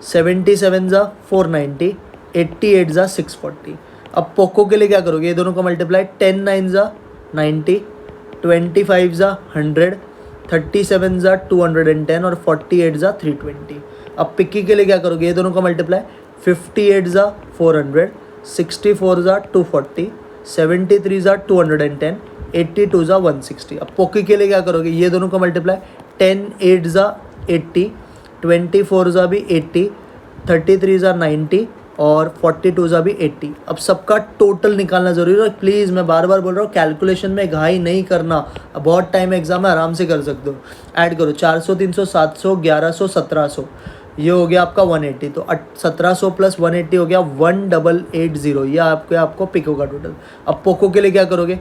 77 जा 490, 88 जा 640। अब पोक्को के लिए क्या करोगे, ये दोनों को मल्टीप्लाई, 10 9 जा 90, 25 जा 100, 37 जा 210 और 48 जा 320। अब पिक्की के लिए क्या करोगे, ये दोनों का मल्टीप्लाई, 58 जा 400, 64 जा 240, 73 जा 210, 82 जा 160। अब पोक्की के लिए क्या करोगे, ये दोनों का मल्टीप्लाई, 10 8 जा 80, 24 जा भी 80, 33 जा 90 और 42 जा भी 80। अब सबका टोटल निकालना जरूरी है। प्लीज़ मैं बार बार बोल रहा हूँ, कैलकुलेशन में घाई नहीं करना, अब बहुत टाइम एग्जाम है, आराम से कर सकते हो। ऐड करो 400 300 700 1100 1700, ये हो गया आपका 180। तो 1700 प्लस 180 हो गया 1880। ये आपको पिको का टोटल। अब पोको के लिए क्या करोगे,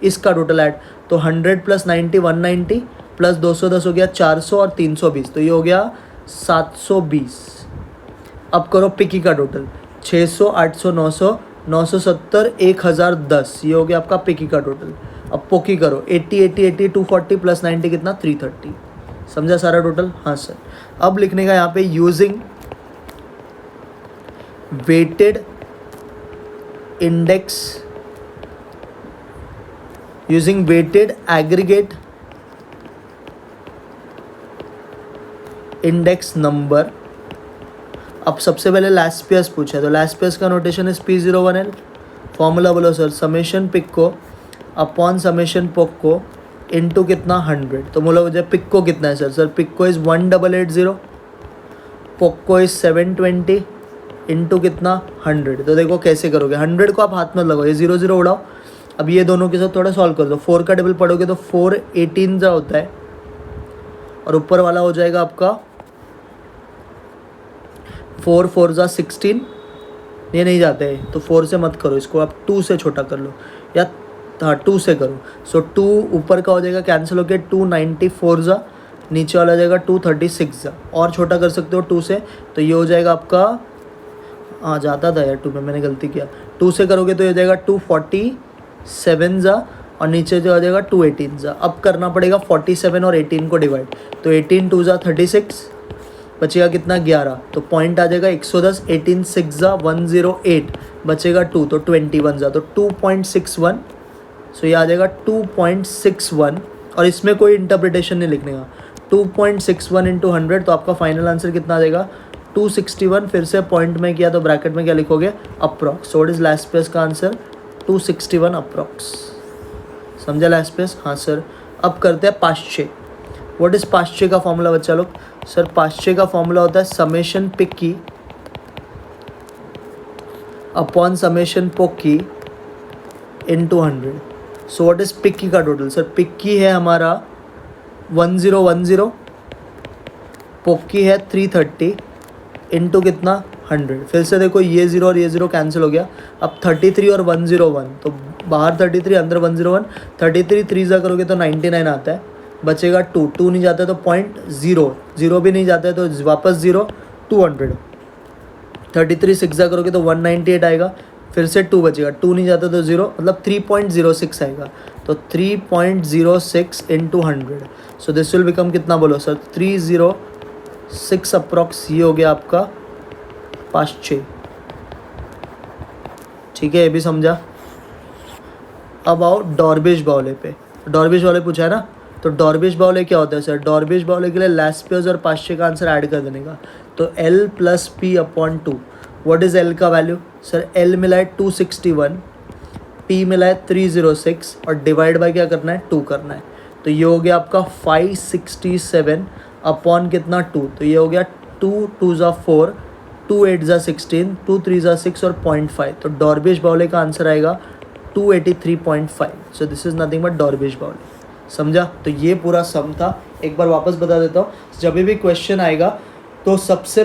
इसका टोटल ऐड, तो 100 प्लस 90 190 प्लस 210 हो गया 400 और 320, तो ये हो गया 720। अब करो पिकी का टोटल, 600 800 900 970 1010, ये हो गया आपका पिकी का टोटल। अब पोकी करो, 80 80 80 240 प्लस 90 कितना 330। समझा सारा टोटल? हाँ सर। अब लिखने का यहाँ पे using weighted index, using weighted aggregate index number. अब सबसे पहले लास्पियस पूछा है, तो लास्पियस का नोटेशन इज P01L। फॉर्मूला बोलो सर, समेशन पिक्को अपॉन समेशन पोक्को इंटू कितना 100। तो बोलो मुझे पिक्को कितना है सर पिक्को इज़ 1880, पोक्को इज़ 720 इंटू कितना 100। तो देखो कैसे करोगे, 100 को आप हाथ में लगाओ, ये 0 0 उड़ाओ। अब ये दोनों के साथ थोड़ा सॉल्व कर दो, 4 का टेबल पढ़ोगे तो 4 18 जा होता है और ऊपर वाला हो जाएगा आपका 4 4 जा 16, ये नहीं जाते हैं तो 4 से मत करो, इसको आप 2 से छोटा कर लो, या हाँ 2 से करो। सो 2 ऊपर का हो जाएगा कैंसिल होकर 294 जा, नीचे वाला हो जाएगा 236 जा, और छोटा कर सकते हो 2 से, तो ये हो जाएगा आपका, हाँ जाता था यार 2 में, मैंने गलती किया, 2 से करोगे तो ये हो जाएगा 247 जा और नीचे जो आ जाएगा 218 जा। अब करना पड़ेगा 47 और 18 को डिवाइड, तो 18 2 जा 36, बचेगा कितना 11, तो पॉइंट आ जाएगा 110, 18 6 जा 108, बचेगा 2 तो 21 जा, तो 2.61। सो ये आ जाएगा 2.61 और इसमें कोई इंटरप्रिटेशन नहीं लिखने का, 2.61 इंटू 100, तो आपका फाइनल आंसर कितना आ जाएगा 261। फिर से पॉइंट में किया तो ब्रैकेट में क्या लिखोगे, अप्रॉक्स। सो व्हाट इज लास्पियस का आंसर 261 अप्रॉक्स। समझा लास्पियस? हाँ सर। अब करते हैं पाश्चे। व्हाट इज पाश्चे का फॉर्मूला बच्चा लोग? सर पाश्चे का फॉर्मूला होता है समेशन पिक्की अपॉन समेशन पोक्की इंटू 100। सो व्हाट इज पिक्की का टोटल? सर पिक्की है हमारा 1010, पोक्की है 330 इंटू कितना 100। फिर से देखो ये 0 और ये 0 कैंसिल हो गया। अब 33 और 101, तो बाहर 33 अंदर 101, 33 3 जा करोगे तो 99 आता है, बचेगा 2, 2 नहीं जाता है तो 0.0, 0 भी नहीं जाता है तो वापस 0, 200। 33 6 जा करोगे तो 198 आएगा, फिर से 2 बचेगा, 2 नहीं जाता तो 0, मतलब 3.06 आएगा। तो 3.06 into 100, so this will become कितना बोलो सर? 306 अप्रॉक्स, ये हो गया आपका 5-6। ठीक है, ये भी समझा। अब आओ डॉर्बिश बाउले पे। डॉर्बिश बाउले पूछा है ना, तो डॉर्बिश बाउले क्या होता है सर? डॉर्बिश बाउले के लिए लैस्पियर्स और पाश्चे का आंसर ऐड कर देने का। तो L plus P upon 2। What is L का वैल्यू? सर L मिला है 261, P मिला है 306 और डिवाइड बाय क्या करना है? 2 करना है। तो ये हो गया आपका 567 अपॉन कितना 2, तो ये हो गया 2 2 ज़ा 4, 2 8 ज़ा 16, 2 3 ज़ा 6 और 0.5। तो डॉर्बिश बाउले का आंसर आएगा 283.5। So this is nothing but Dorbish Bowley. समझा? तो ये पूरा सम था। एक बार वापस बता देता हूँ, जब भी क्वेश्चन आएगा तो सबसे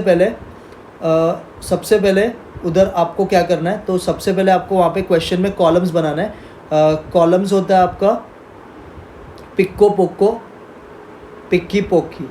पहले उधर आपको क्या करना है, तो सबसे पहले आपको वहाँ पे क्वेश्चन में कॉलम्स बनाना है। कॉलम्स होता है आपका पिक्को पोक्को, पिक्की पोक्की।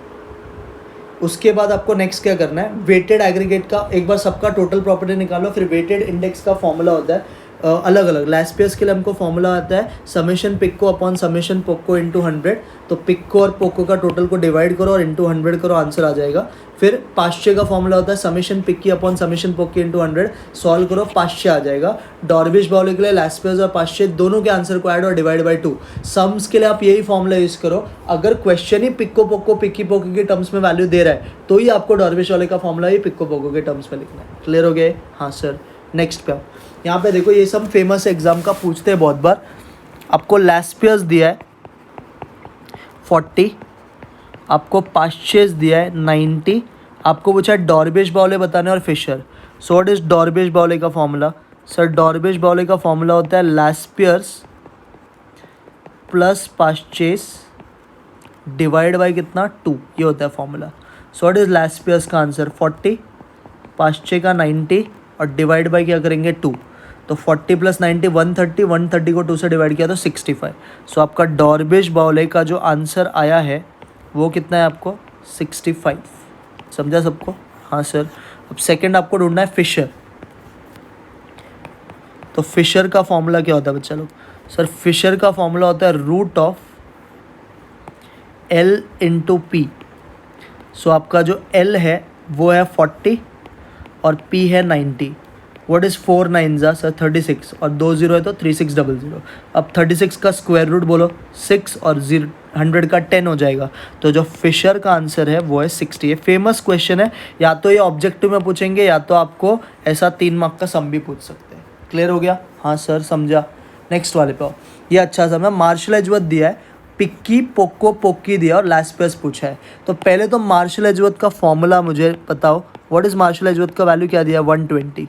उसके बाद आपको नेक्स्ट क्या करना है, वेटेड एग्रीगेट का एक बार सबका टोटल प्रॉपर्टी निकालो, फिर वेटेड इंडेक्स का फॉर्मूला होता है अलग अलग। लैस्पियर्स के लिए हमको फॉर्मूला आता है समेशन पिक्को अपॉन समेशन पोक्को इंटू 100। तो पिक्को और पोक्को का टोटल को डिवाइड करो और इंटू 100 करो, आंसर आ जाएगा। फिर पाश्चे का फॉर्मूला होता है समेशन पिक्की अपॉन समेशन पोक्की इंटू 100, सॉल्व करो, पाश्चे आ जाएगा। डॉर्बिश बाउले के लिए लैस्पियर्स और पाश्चे दोनों के आंसर को ऐड और डिवाइड बाई 2। सम्स के लिए आप यही फॉर्मूला यूज़ करो। अगर क्वेश्चन ही पिक्को पोक्को पिक्की पोक्की के टर्म्स में वैल्यू दे रहा है तो ही आपको डॉर्बिश वाले का फॉर्मूला ही पिक्को पोक्को के टर्म्स में लिखना है। क्लियर हो गए? हाँ सर। नेक्स्ट पे आओ। यहाँ पे देखो, ये सब फेमस एग्जाम का पूछते हैं बहुत बार। आपको लैस्पियर्स दिया है 40, आपको पाश्चेस दिया है 90, आपको पूछा है डॉर्बिश बाउले बताने और फिशर। सो व्हाट इज डॉर्बिश बाउले का फॉर्मूला? सर डॉर्बिश बाउले का फॉर्मूला होता है लैस्पियर्स प्लस पाश्चेस डिवाइड बाई कितना 2, ये होता है फॉर्मूला। सो व्हाट इज लैस्पियर्स का आंसर 40, पाश्चे का 90 और डिवाइड बाई क्या करेंगे 2। तो 40 प्लस 90 130, 130 को 2 से डिवाइड किया तो 65। सो आपका डॉर्बिश बाउले का जो आंसर आया है वो कितना है आपको? 65। समझा सबको? हाँ सर। अब सेकंड आपको ढूंढना है फिशर। तो फिशर का फॉर्मूला क्या होता है बच्चा लोग? सर फिशर का फॉर्मूला होता है root of L into P. So आपका जो L है वो है 40 और P है 90। व्हाट इज़ 4 9 जा सर 36 और 2 0 है तो 3600। अब 36 का स्क्वायर रूट बोलो, 6 और 100 का 10 हो जाएगा। तो जो फिशर का आंसर है वो है 60। ये फेमस क्वेश्चन है, या तो ये ऑब्जेक्टिव में पूछेंगे या तो आपको ऐसा 3 मार्क का सम भी पूछ सकते हैं। क्लियर हो गया? हाँ सर समझा। नेक्स्ट वाले पे आओ। ये अच्छा समझा। मार्शल एजवर्थ दिया है, पिक्की पोक्को पोक्की दिया और लैस्पियर्स पूछा है। तो पहले तो मार्शल एजवर्थ का फॉर्मूला मुझे बताओ। व्हाट इज़ मार्शल एजवर्थ का वैल्यू क्या दिया? 120।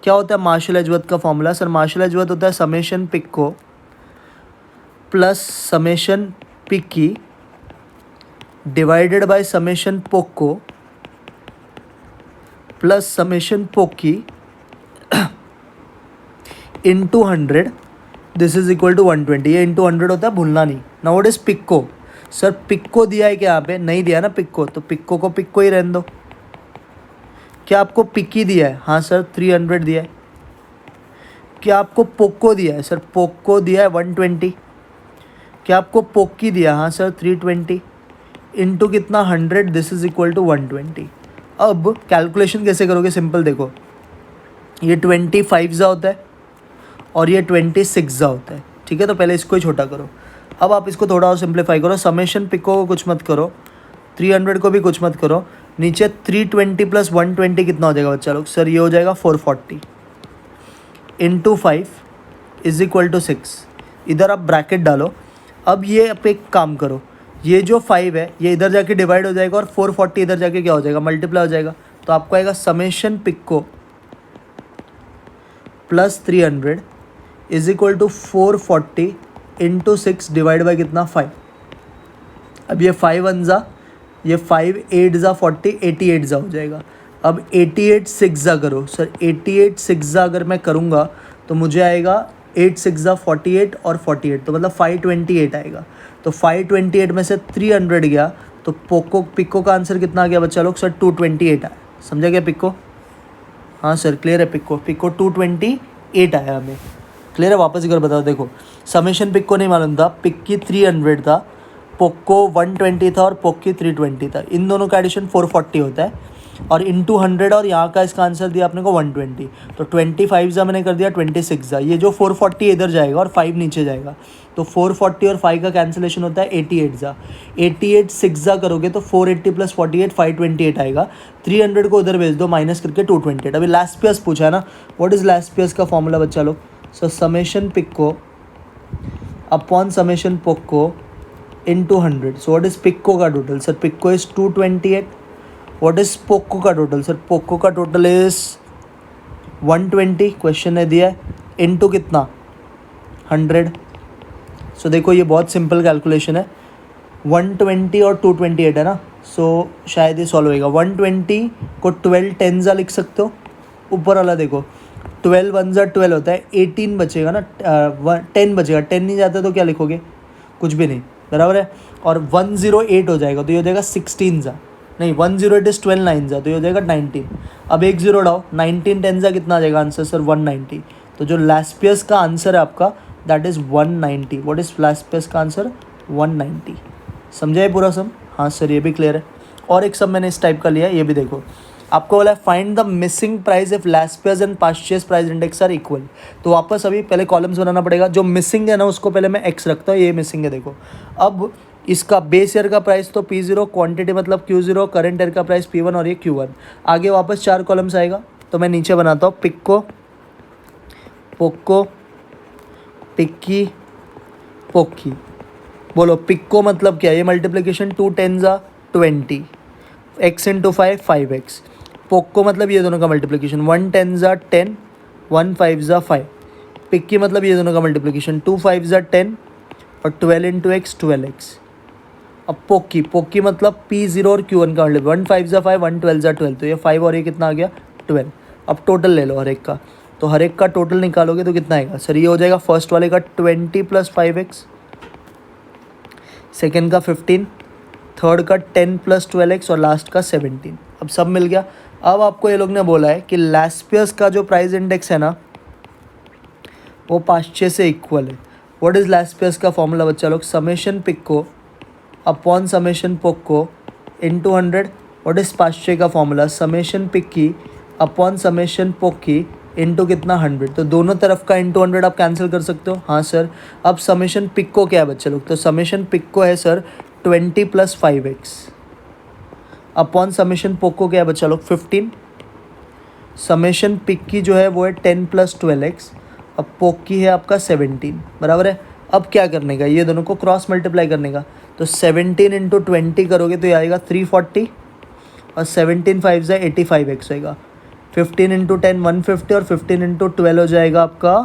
क्या होता है मार्शल एजवर्थ का फॉर्मूला? सर मार्शल एजवर्थ होता है समेशन पिक्को प्लस समेशन पिक्की डिवाइडेड बाय समेशन पोक्को प्लस समेशन पोक्की into 100, this is equal to 120। ये इंटू 100 होता है, भूलना नहीं। नाउ व्हाट इज पिक्को? सर पिक्को दिया है क्या यहाँ पे? नहीं दिया ना पिक्को, तो पिक्को को पिक्को ही रहने दो। क्या आपको पिक्की दिया है? हाँ सर 300 दिया है। क्या आपको पोक्को दिया है? सर पोक्को दिया है 120। क्या आपको पोक्की दिया? हाँ सर 320 इंटू कितना 100, दिस इज इक्वल टू 120। अब कैलकुलेशन कैसे करोगे? सिंपल देखो, ये 25 जा होता है और ये 26 जा होता है। ठीक है, तो पहले इसको ही छोटा करो। अब आप इसको थोड़ा और सिंप्लीफाई करो। समेशन पिक्को को कुछ मत करो, 300 को भी कुछ मत करो। नीचे 320 प्लस 120 कितना हो जाएगा बच्चा लोग? सर ये हो जाएगा 440 इंटू 5 इज इक्वल टू 6। इधर आप ब्रैकेट डालो। अब ये आप एक काम करो, ये जो 5 है ये इधर जाके डिवाइड हो जाएगा और 440 इधर जाके क्या हो जाएगा? मल्टीप्लाई हो जाएगा। तो आपको आएगा समेशन पिक्को plus 300 is equal to 440 into 6 divide by कितना 5। अब ये 5 वन ज़ा, ये 5 8 ज़ा 40, 88 ज़ा हो जाएगा। अब 88 6 ज़ा करो सर, 88 6 ज़ा अगर मैं करूँगा तो मुझे आएगा 8 6 ज़ा 48 और 48, तो मतलब 528 आएगा। तो 528 में से 300 गया तो पिक्को का आंसर कितना आ गया बच्चा लोग? सर 228 आया। समझा क्या पिक्को? हाँ सर क्लियर है। पिक्को 228 आया हमें। क्लियर है? वापस एक बार बताओ। देखो समेशन पिक्को नहीं मालूम था, पिक्की 300 था, पोक्को 120 था और पोक्की 320 था। इन दोनों का एडिशन 440 होता है और इंटू 100 और यहाँ का इसका आंसर दिया आपने को 120। तो 25 ज़ा मैंने कर दिया 26 ज़ा। ये जो 440 इधर जाएगा और 5 नीचे जाएगा, तो 440 और 5 का कैंसिलेशन होता है 88 ज़ा। 88 6 ज़ा करोगे तो 480 प्लस 48 528 आएगा। 300 को उधर भेज दो माइनस करके 228। अभी लास्पियस पूछा है ना, व्हाट इज़ लास्पियस का फॉर्मूला बच्चा लोग? सो समेशन पिक्को अपॉन समेशन पोक्को इंटू 100। सो व्हाट इज़ पिक्को का टोटल? सर पिक्को इज़ 228। व्हाट इज़ पोक्को का टोटल? सर पोक्को का टोटल इज़ 120, क्वेश्चन ने दिया है, इंटू कितना 100। सो देखो ये बहुत सिंपल कैलकुलेशन है, 120 और 228 है ना, सो शायद ये सॉल्व होएगा। 120 को 12 10 ज़ा लिख सकते हो, ऊपर वाला देखो 12 1 ज़ा 12 होता है, 18 बचेगा ना, 10 बचेगा, 10 नहीं जाता तो क्या लिखोगे? कुछ भी नहीं, बराबर है। और 108 हो जाएगा तो ये हो जाएगा 16 ज़ा, नहीं 108 इज़ 12 9 ज़ा तो ये हो जाएगा 19। अब एक जीरो उड़ाओ, 19 10 ज़ा कितना आ जाएगा आंसर? सर 190। तो जो लास्पियस का आंसर है आपका दैट इज़ 190। व्हाट इज़ लास्पियस का आंसर? 190। समझा है पूरा सम? हाँ सर ये भी क्लियर है। और एक सम मैंने इस टाइप का लिया है, ये भी देखो। आपको बोला है find the missing price if Laspeyres and Paasche price index are equal. तो वापस अभी पहले कॉलम्स बनाना पड़ेगा। जो मिसिंग है ना उसको पहले मैं एक्स रखता हूँ, ये मिसिंग है देखो। अब इसका बेस ईयर का प्राइस तो P0, क्वांटिटी मतलब Q0, करंट ईयर का प्राइस P1 और ये Q1। आगे वापस 4 कॉलम्स आएगा, तो मैं नीचे बनाता हूँ पिक्को, पोक्को, पिक्की, पोक्की। बोलो पिक्को मतलब क्या? ये मल्टीप्लिकेशन 2 10 ज़ा 20, x इंटू 5 5x। पोक्को मतलब ये दोनों का मल्टीप्लिकेशन 1 10 ज़ा 10, 1 5 ज़ा 5। पिक्की मतलब ये दोनों का मल्टीप्लिकेशन 2 5 ज़ा 10 और 12 इंटू x 12x। अब पोक्की मतलब P0 और Q1 का मतलब 1 5 ज़ा 5, 1 12 ज़ा 12, तो ये 5 और ये कितना आ गया 12। अब टोटल ले लो हर एक का, तो हर एक का टोटल निकालोगे तो कितना आएगा? सर ये हो जाएगा फर्स्ट वाले का 20 प्लस 5x, सेकेंड का 15, थर्ड का 10 प्लस 12x और लास्ट का 17। अब सब मिल गया। अब आपको ये लोग ने बोला है कि लास्पियस का जो प्राइस इंडेक्स है ना वो पास्चे से इक्वल है। व्हाट इज़ लास्पियस का फॉर्मूला बच्चा लोग? समेशन पिक्को अपॉन समेशन पोक्को इंटू 100। व्हाट इज़ पास्चे का फॉर्मूला? समेशन पिक्की अपॉन समेशन पोक्की इंटू कितना 100। तो दोनों तरफ का इंटू 100 आप कैंसिल कर सकते हो। हाँ सर। अब समेशन पिक्को क्या है बच्चे लोग? तो समेशन पिक्को है sir 20 plus 5x upon summation Poco क्या है बच्चा लोग? 15। समेशन पिक्की जो है वो है 10 प्लस 12x, अब पोक्की है आपका 17, बराबर है। अब क्या करने का? ये दोनों को क्रॉस मल्टीप्लाई करने का। तो 17 इंटू 20 करोगे तो ये आएगा 340 और 17 5 ज़ा 85x होएगा। 15 इंटू 10 150 और 15 इंटू 12 हो जाएगा आपका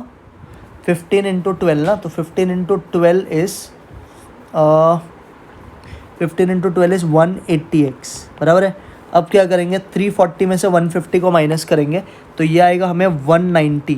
15 इंटू 12 ना, तो 15 into 12 is 15 into 12 is 180x, बराबर है। अब क्या करेंगे? 340 में से 150 को माइनस करेंगे तो ये आएगा हमें 190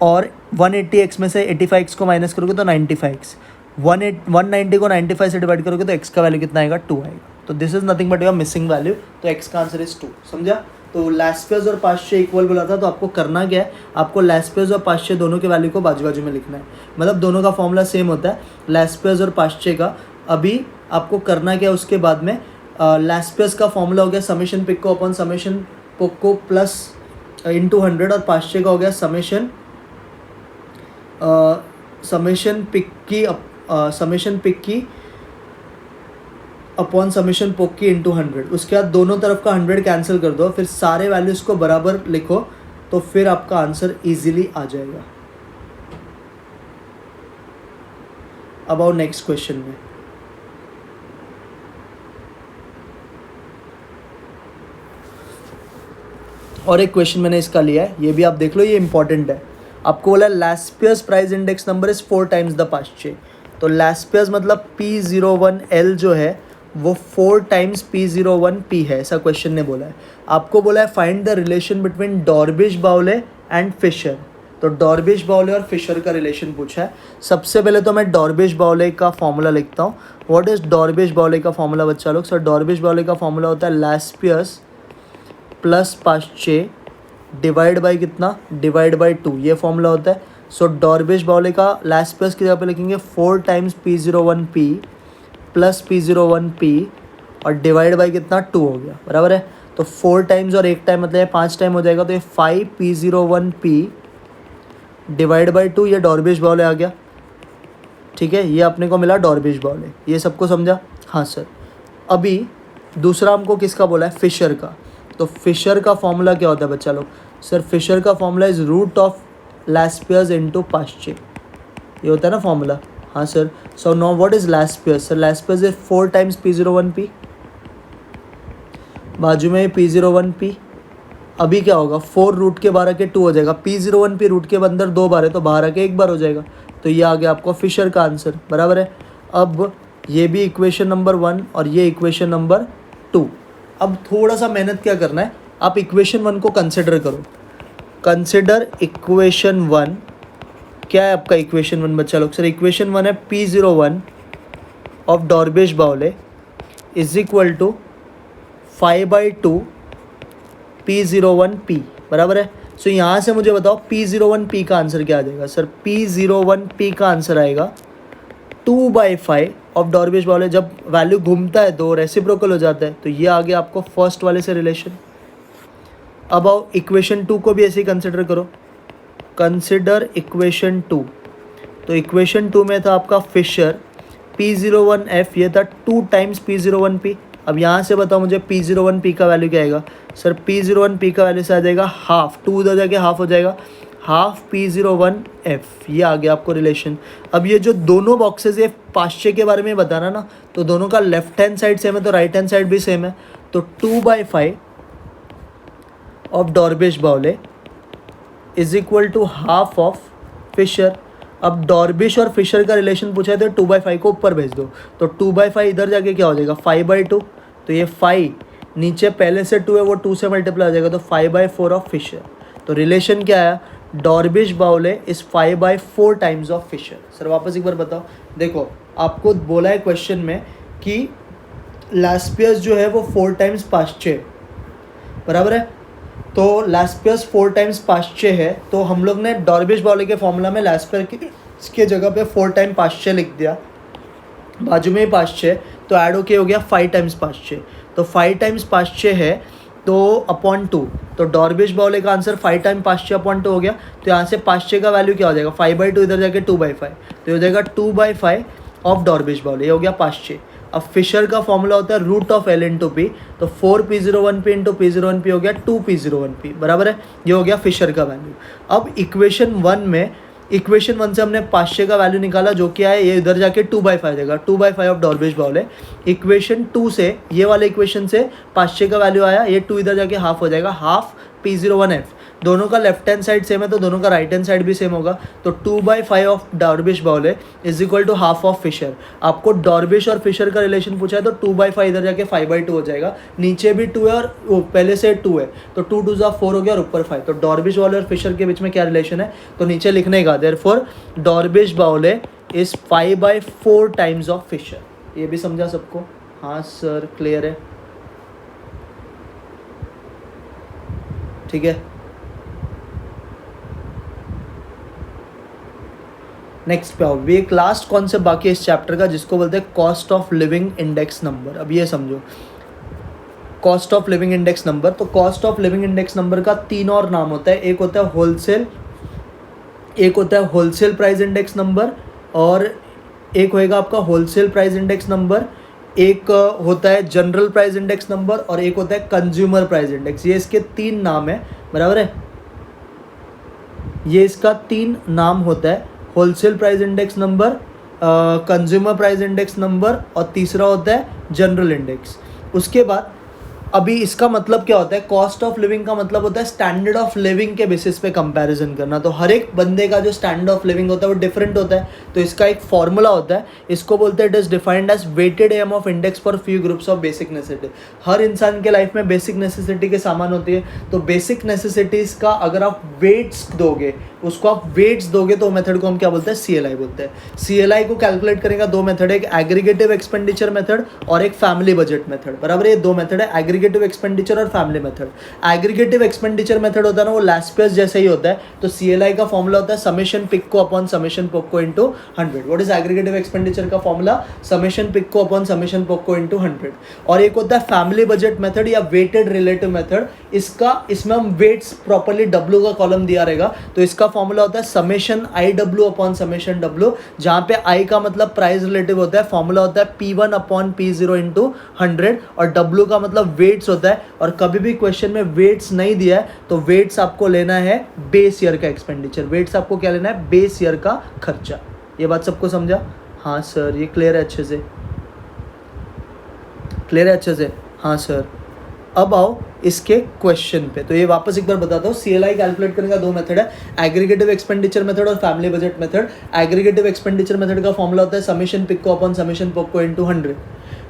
और 180x में से 85x को माइनस करोगे तो 95x। 190 को 95 से डिवाइड करोगे तो x का वैल्यू कितना आएगा? 2 आएगा। तो this is nothing but your missing value, तो x का आंसर इज 2। समझा? तो लास्पियस और पास्चे इक्वल बोला था, तो आपको करना क्या है? आपको लास्पियस और पास्चे दोनों के वैल्यू को बाजू बाजू में लिखना है, मतलब दोनों का फॉर्मूला सेम होता है लास्पियस और पास्चे का। अभी आपको करना क्या है उसके बाद में? लास्पियस का फॉर्मूला हो गया समेशन पिक्को अपॉन समेशन पोक्को प्लस इंटू 100 और पास्चे का हो गया समेशन पिक्की अपॉन समेशन पोक्की इंटू 100। उसके बाद दोनों तरफ का 100 कैंसिल कर दो, फिर सारे वैल्यूज़ को बराबर लिखो, तो फिर आपका आंसर इजीली आ जाएगा। अब आओ नेक्स्ट क्वेश्चन में। और एक क्वेश्चन मैंने इसका लिया है, ये भी आप देख लो, ये इंपॉर्टेंट है। आपको बोला Laspeyres price index number is 4 times the Paasche, तो लास्पियस मतलब P01L जो है वो 4 टाइम्स P01P है, ऐसा क्वेश्चन ने बोला है। आपको बोला है फाइंड द रिलेशन बिटवीन डॉर्बिश बाउले एंड फिशर, तो डॉर्बिश बाउले और फिशर का रिलेशन पूछा है। सबसे पहले तो मैं डॉर्बिश बाउले का फॉर्मूला लिखता हूँ। व्हाट इज डॉर्बिश बाउले का फॉर्मूला बच्चा लोग? सर डॉर्बिश बाउले का फॉर्मूला होता है लास्पियस प्लस पास्चे डिवाइड बाई कितना, डिवाइड बाई 2, ये फॉर्मूला होता है। सो डॉर्बिश बाउले का लास्पियस की जगह पे लिखेंगे 4 टाइम्स P01P प्लस P01P और डिवाइड बाई कितना 2 हो गया, बराबर है। तो 4 टाइम्स और 1 टाइम मतलब 5 टाइम हो जाएगा, तो ये 5 P01P डिवाइड बाई 2, ये डॉर्बिश बाउले आ गया, ठीक है। ये अपने को मिला डॉर्बिश बाउले, ये सबको समझा? हाँ सर। अभी दूसरा हमको किसका बोला है? फिशर का। तो फिशर का फॉर्मूला क्या होता है बच्चा लोग? सर फिशर का formula is root of Laspeyres into Paasche, ये होता है ना फॉर्मूला। हाँ sir. So now what is Laspeyres? Sir Laspeyres is 4 times P01P, बाजू में P01P। अभी क्या होगा? 4 रूट के 12 के 2 हो जाएगा। P01P रूट के अंदर 2 बार है तो बाहर आके 1 बार हो जाएगा, तो ये आ गया आपको फिशर का आंसर, बराबर है। अब ये भी इक्वेशन नंबर 1 और ये इक्वेशन नंबर 2। अब थोड़ा सा मेहनत क्या करना है, आप इक्वेशन 1 को कंसिडर करो। Consider equation 1। क्या है आपका इक्वेशन 1 बच्चा लोग? सर इक्वेशन 1 है P01 of Drobisch Bowley is equal to 5/2 P01P, बराबर है। सो यहाँ से मुझे बताओ P01P का आंसर क्या आ जाएगा? सर P01P का आंसर आएगा 2/5 ऑफ डॉर्बिश बाउले। जब वैल्यू घूमता है तो रेसिप्रोकल हो जाता है, तो ये आ गया आपको फर्स्ट वाले से रिलेशन। अब आओ इक्वेशन 2 को भी ऐसे ही कंसिडर करो। कंसिडर इक्वेशन 2, तो इक्वेशन 2 में था आपका फिशर P01F, ये था 2 टाइम्स P01P। अब यहाँ से बताओ मुझे P01P का वैल्यू क्या आएगा? सर P01P का वैल्यू से आ जाएगा हाफ, 2 उधर जाके हाफ हो जाएगा, हाफ P01F, ये आ गया आपको रिलेशन। अब ये जो दोनों बॉक्सेस ये पास्चे के बारे में बताना ना, तो दोनों का लेफ्ट हैंड साइड सेम है तो राइट हैंड साइड भी सेम है, तो 2/5 of Drobisch Bowley is equal to half of Fisher. अब डॉर्बिश और फिशर का रिलेशन पूछा है तो 2/5 को ऊपर भेज दो, तो 2/5 इधर जाके क्या हो जाएगा 5/2, तो ये 5 नीचे पहले से 2 है वो 2 से मल्टीप्लाई हो जाएगा, तो 5/4 ऑफ फिशर। तो रिलेशन क्या आया? Drobisch Bowley is 5/4 times of Fisher. Sir वापस एक बार बताओ। देखो आपको बोला है क्वेश्चन में कि लास्पियस जो है वो 4 टाइम्स पास्चे, बराबर है। तो लास्पियस 4 टाइम्स पास्चे है, तो हम लोग ने डॉर्बिश बाउले के फॉर्मूला में लास्पियस के जगह पे 4 टाइम पास्चे लिख दिया, बाजू में ही पास्चे, तो ऐड होके हो गया 5 टाइम्स पास्चे। तो 5 टाइम्स पास्चे है तो अपॉन 2, तो डॉर्बिश बाउले का आंसर 5 टाइम पास्चे अपॉन 2 हो गया। तो यहाँ से पास्चे का वैल्यू क्या हो जाएगा? 5/2 इधर जाके 2/5, तो ये हो जाएगा 2/5 ऑफ डॉर्बिश बाउले, ये हो गया पास्चे। अब फिशर का फॉर्मूला होता है root of L into P, तो 4 P01P इंटू P01P हो गया 2 P01P, बराबर है। ये हो गया फिशर का वैल्यू। अब इक्वेशन 1 में, इक्वेशन 1 से हमने पास्चे का वैल्यू निकाला जो क्या है, ये इधर जाके 2/5 देगा, 2/5 ऑफ डॉर्बिश बाउले। इक्वेशन 2 से, ये वाले इक्वेशन से पास्चे का वैल्यू आया, ये 2 इधर जाके हाफ हो जाएगा, हाफ P01F। दोनों का लेफ्ट हैंड साइड सेम है तो दोनों का राइट हैंड साइड भी सेम होगा, तो 2/5 of Drobisch Bowley is equal to half of Fisher. आपको डॉर्बिश और फिशर का रिलेशन पूछा है तो 2/5 इधर जाके 5/2 हो जाएगा, नीचे भी 2 है और पहले से 2 है, तो 2 2 4 हो गया और ऊपर 5। तो डॉर्बिश बाउले और फिशर के बीच में क्या रिलेशन है, तो नीचे लिखने का, therefore डॉर्बिश Bowley is 5/4 times of Fisher. ये भी समझा सबको? हाँ सर, क्लियर है, ठीक है। नेक्स्ट पे आओ, भी एक लास्ट कॉन्सेप्ट बाकी है इस चैप्टर का जिसको बोलते हैं cost of living index number. अब ये समझो cost of living index number, तो cost of living index number का 3 और नाम होता है, एक होता है होलसेल, एक होता है होलसेल प्राइस इंडेक्स नंबर, और एक होएगा आपका होलसेल प्राइस इंडेक्स नंबर, एक होता है जनरल प्राइस इंडेक्स नंबर, और एक होता है कंज्यूमर प्राइस इंडेक्स। ये इसके 3 नाम है, बराबर है। ये इसका 3 नाम होता है, wholesale price index number, consumer price index number, और तीसरा होता है जनरल इंडेक्स। उसके बाद अभी इसका मतलब क्या होता है, कॉस्ट ऑफ लिविंग का मतलब होता है स्टैंडर्ड ऑफ लिविंग के बेसिस पे कंपैरिजन करना। तो हर एक बंदे का जो स्टैंडर्ड ऑफ लिविंग होता है वो डिफरेंट होता है, तो इसका एक फॉर्मूला होता है, इसको बोलते हैं it is defined as weighted sum of index for few groups of basic necessity. हर इंसान के लाइफ में बेसिक नेसेसिटी के सामान होती है, तो बेसिक नेसेसिटीज़ का अगर आप वेट्स दोगे, उसको आप वेट्स दोगे, तो मेथड को हम क्या बोलते हैं, CLI बोलते हैं। CLI को कैलकुलेट करेगा दो मेथड है, एक एग्रीगेटिव एक्सपेंडिचर मेथड और एक फैमिली बजट मेथड, बराबर। ये दो मेथड है, एग्रीगेटिव एक्सपेंडिचर और family method. Aggregative expenditure method होता है ना, वो लास्पेस जैसे ही होता है, तो CLI का फॉर्मूला होता है समेशन पिक्को अपॉन समेशन पोक्को into 100। What is aggregative expenditure का फॉर्मूला, समेशन पिक्को अपॉन समेशन पोक्को इंटू 100। और एक होता है फैमिली बजट मेथड या वेटेड रिलेटिव मेथड, इसमें हम वेट्स प्रॉपर्ली W का कॉलम दिया रहेगा, तो इसका फॉर्मूला होता है summation IW upon summation W, जहां पे I का मतलब प्राइस रिलेटिव होता है, फॉर्मूला होता है P1 अपॉन P0 इंटू 100, और W का मतलब वेट्स होता है। और कभी भी क्वेश्चन में वेट्स नहीं दिया है तो वेट्स आपको लेना है बेस ईयर का एक्सपेंडिचर, वेट्स आपको क्या लेना है, बेस ईयर का खर्चा। ये बात सबको समझा? हाँ सर, ये क्लियर है अच्छे से? क्लियर है अच्छे से? हाँ सर। अब आओ इसके क्वेश्चन पे, तो ये वापस एक बार बताता हूँ। CLI कैलकुलेट करने का दो मेथड है, एग्रीगेटिव एक्सपेंडिचर मेथड और family budget method. Aggregative expenditure method का फॉर्मूला होता है समेशन पिक्को अपॉन समेशन पोक्को इंटू 100।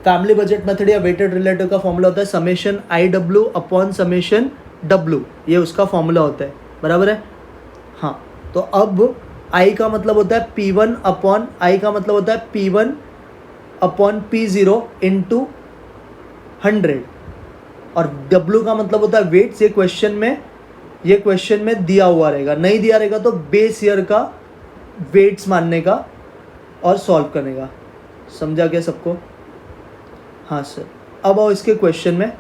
फैमिली बजट मेथड या वेटेड रिलेटिव का फॉर्मूला होता है summation IW upon summation W, ये उसका फॉर्मूला होता है, बराबर है? हाँ, तो अब I का मतलब होता है P1 अपॉन P0 इंटू 100, और W का मतलब होता है वेट्स। ये क्वेश्चन में दिया हुआ रहेगा, नहीं दिया रहेगा तो बेस ईयर का वेट्स मानने का और सॉल्व करने का। समझा क्या सबको? हाँ सर। अब आओ इसके क्वेश्चन में,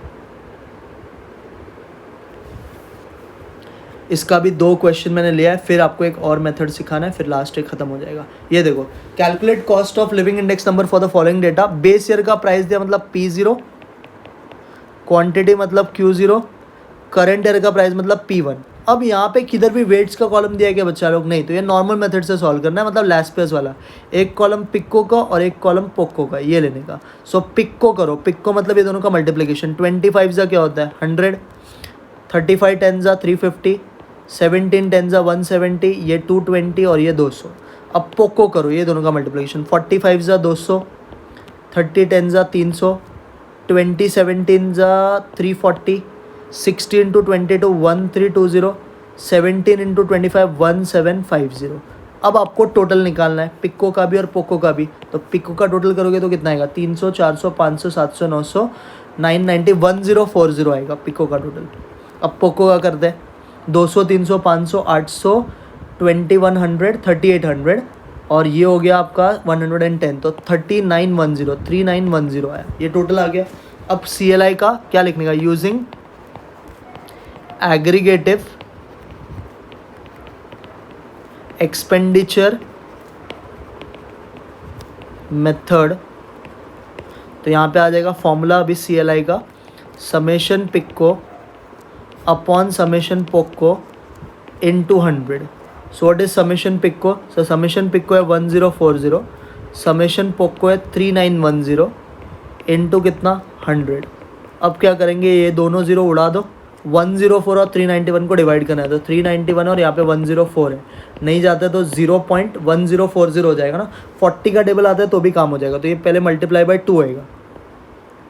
इसका भी दो क्वेश्चन मैंने लिया है, फिर आपको एक और मेथड सिखाना है, फिर लास्ट एक खत्म हो जाएगा। ये देखो, calculate cost of living index number for the following data. Base year का प्राइस दिया मतलब P0, क्वांटिटी मतलब Q0, करंट ईयर का प्राइस मतलब P1। अब यहाँ पे किधर भी वेट्स का कॉलम दिया है क्या बच्चा लोग? नहीं, तो ये नॉर्मल मेथड से सॉल्व करना है, मतलब लास्पेस वाला, एक कॉलम पिक्को का और एक कॉलम पोक्को का, ये लेने का। सो पिक्को करो, पिक्को मतलब ये दोनों का मल्टीप्लिकेशन। 25 जा क्या होता है 100, 35 10 जा 350, 17 10 जा 170, ये 220 और ये 200। अब पोक्को करो, ये दोनों का मल्टीप्लिकेशन। 45 जा 200, 30 10 जा 300, 20 17 जा 340, 60 इंटू 22 1320, 17 इंटू 25 1750। अब आपको टोटल निकालना है पिक्को का भी और पोक्को का भी, तो पिक्को का टोटल करोगे तो कितना आएगा, 300 400 500 700 900 990 1040 आएगा पिक्को का टोटल। अब पोक्को का करते हैं, 200 300 500 800 2100 3800, और ये हो गया आपका 110, तो 3910 आया, ये टोटल आ गया। अब CLI का क्या लिखने का, यूजिंग एग्रीगेटिव एक्सपेंडिचर मेथड, तो यहाँ पे आ जाएगा फॉर्मूला अभी CLI का, समेशन पिक्को अपॉन समेशन पोक्को into 100। So what is summation पिक्को? सो समेशन पिक्को है 1040, समेशन पोक्को है 3910 इंटू कितना 100। अब क्या करेंगे, ये दोनों जीरो उड़ा दो, 104 और 391 को डिवाइड करना है, तो 391 और यहाँ पे 104 है, नहीं जाता है तो 0.1040 हो जाएगा ना। 40 का टेबल आता है तो भी काम हो जाएगा, तो ये पहले मल्टीप्लाई बाय 2 होएगा,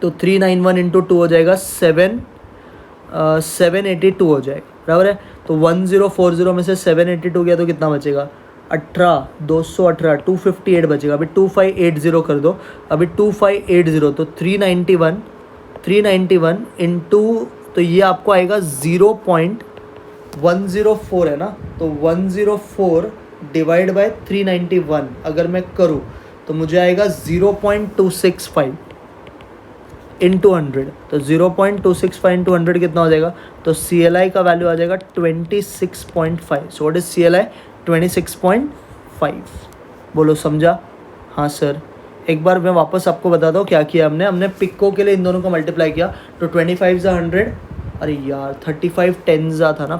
तो 391 इंटू 2 हो जाएगा 782 हो जाएगा, बराबर है। तो 1040 में से 782 गया तो कितना बचेगा, 18 218 258 बचेगा। अभी 2580 कर दो, अभी 2580, तो 391 इंटू, तो ये आपको आएगा 0.104 है ना, तो 104 डिवाइड बाय 391 अगर मैं करूँ तो मुझे आएगा 0.265 इंटू 100, तो 0.265 इंटू 100 कितना हो जाएगा, तो CLI का वैल्यू आ जाएगा 26.5। सो व्हाट इज CLI? 26.5। बोलो समझा? हाँ सर। एक बार मैं वापस आपको बताता हूँ क्या किया हमने पिक्को के लिए इन दोनों को मल्टीप्लाई किया, तो 25 जा 100, अरे यार 35 10 जा था ना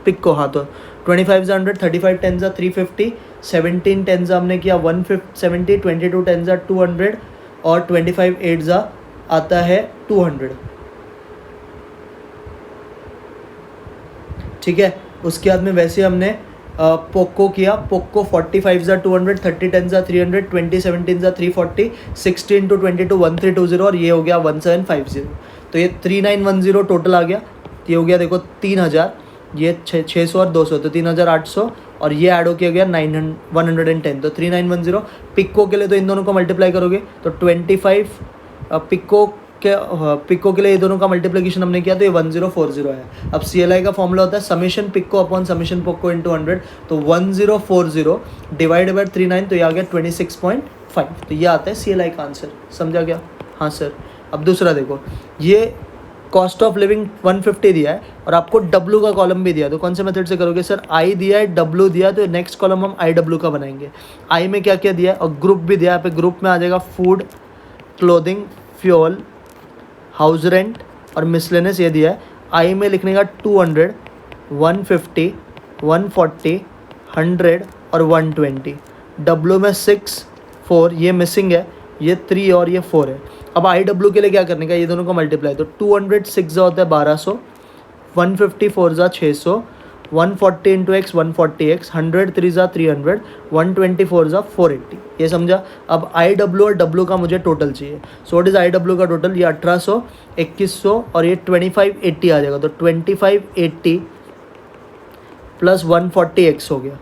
पिक्को, हाँ तो 25 जा 100, 35 10 जा 350, 17 10 जा हमने किया 170, 22 10 जा 200 और 25 8 जा आता है 200। ठीक है। उसके बाद में वैसे हमने पोको किया, पोको 45 ज़ा 200, 30 10 ज़ा 300, 20 17 ज़ा 340, 60 इंटू 22 1320 और ये हो गया 1750। तो ये 3910 टोटल आ गया। ये हो गया देखो 3000, ये 600 और 200 तो 3800 और ये ऐड हो किया गया 110 तो 3910। पिक्को के लिए तो इन दोनों को मल्टीप्लाई करोगे तो 25 पिक्को के लिए ये दोनों का मल्टीप्लिकेशन हमने किया तो ये 1040 है। अब CLI का फॉर्मूला होता है समेशन पिक्को अपॉन समेशन पोको इंटू 100, तो 1040 डिवाइड बाई 39 तो ये आ गया 26.5। तो ये आता है CLI का आंसर। समझा क्या? हाँ सर। अब दूसरा देखो, ये कॉस्ट ऑफ लिविंग 150 दिया है और आपको W का कॉलम भी दिया, तो कौन से मेथड से करोगे सर? I दिया है, W दिया है, तो नेक्स्ट कॉलम हम IW का बनाएंगे। I में क्या क्या दिया है और ग्रुप भी दिया है। यहाँ पे ग्रुप में आ जाएगा food, clothing, fuel, house rent और मिसलेनियस ये दिया है। आई में लिखने का 200, 150, 140, 100 और 120। डब्ल्यू में 6, 4 ये मिसिंग है, ये 3 और ये 4 है। अब आई डब्ल्यू के लिए क्या करने का, ये दोनों को मल्टीप्लाई, तो 200 6 होता है 1200, 150 4 600, 140 इंटू एक्स 140x, 100 3 300, 124 480। ये समझा? अब आई डब्ल्यू और डब्ल्यू का मुझे टोटल चाहिए। सो व्हाट इज आई डब्ल्यू का टोटल? ये 1800, 2100 और ये 2580 आ जाएगा। तो 2580 प्लस 140x हो गया।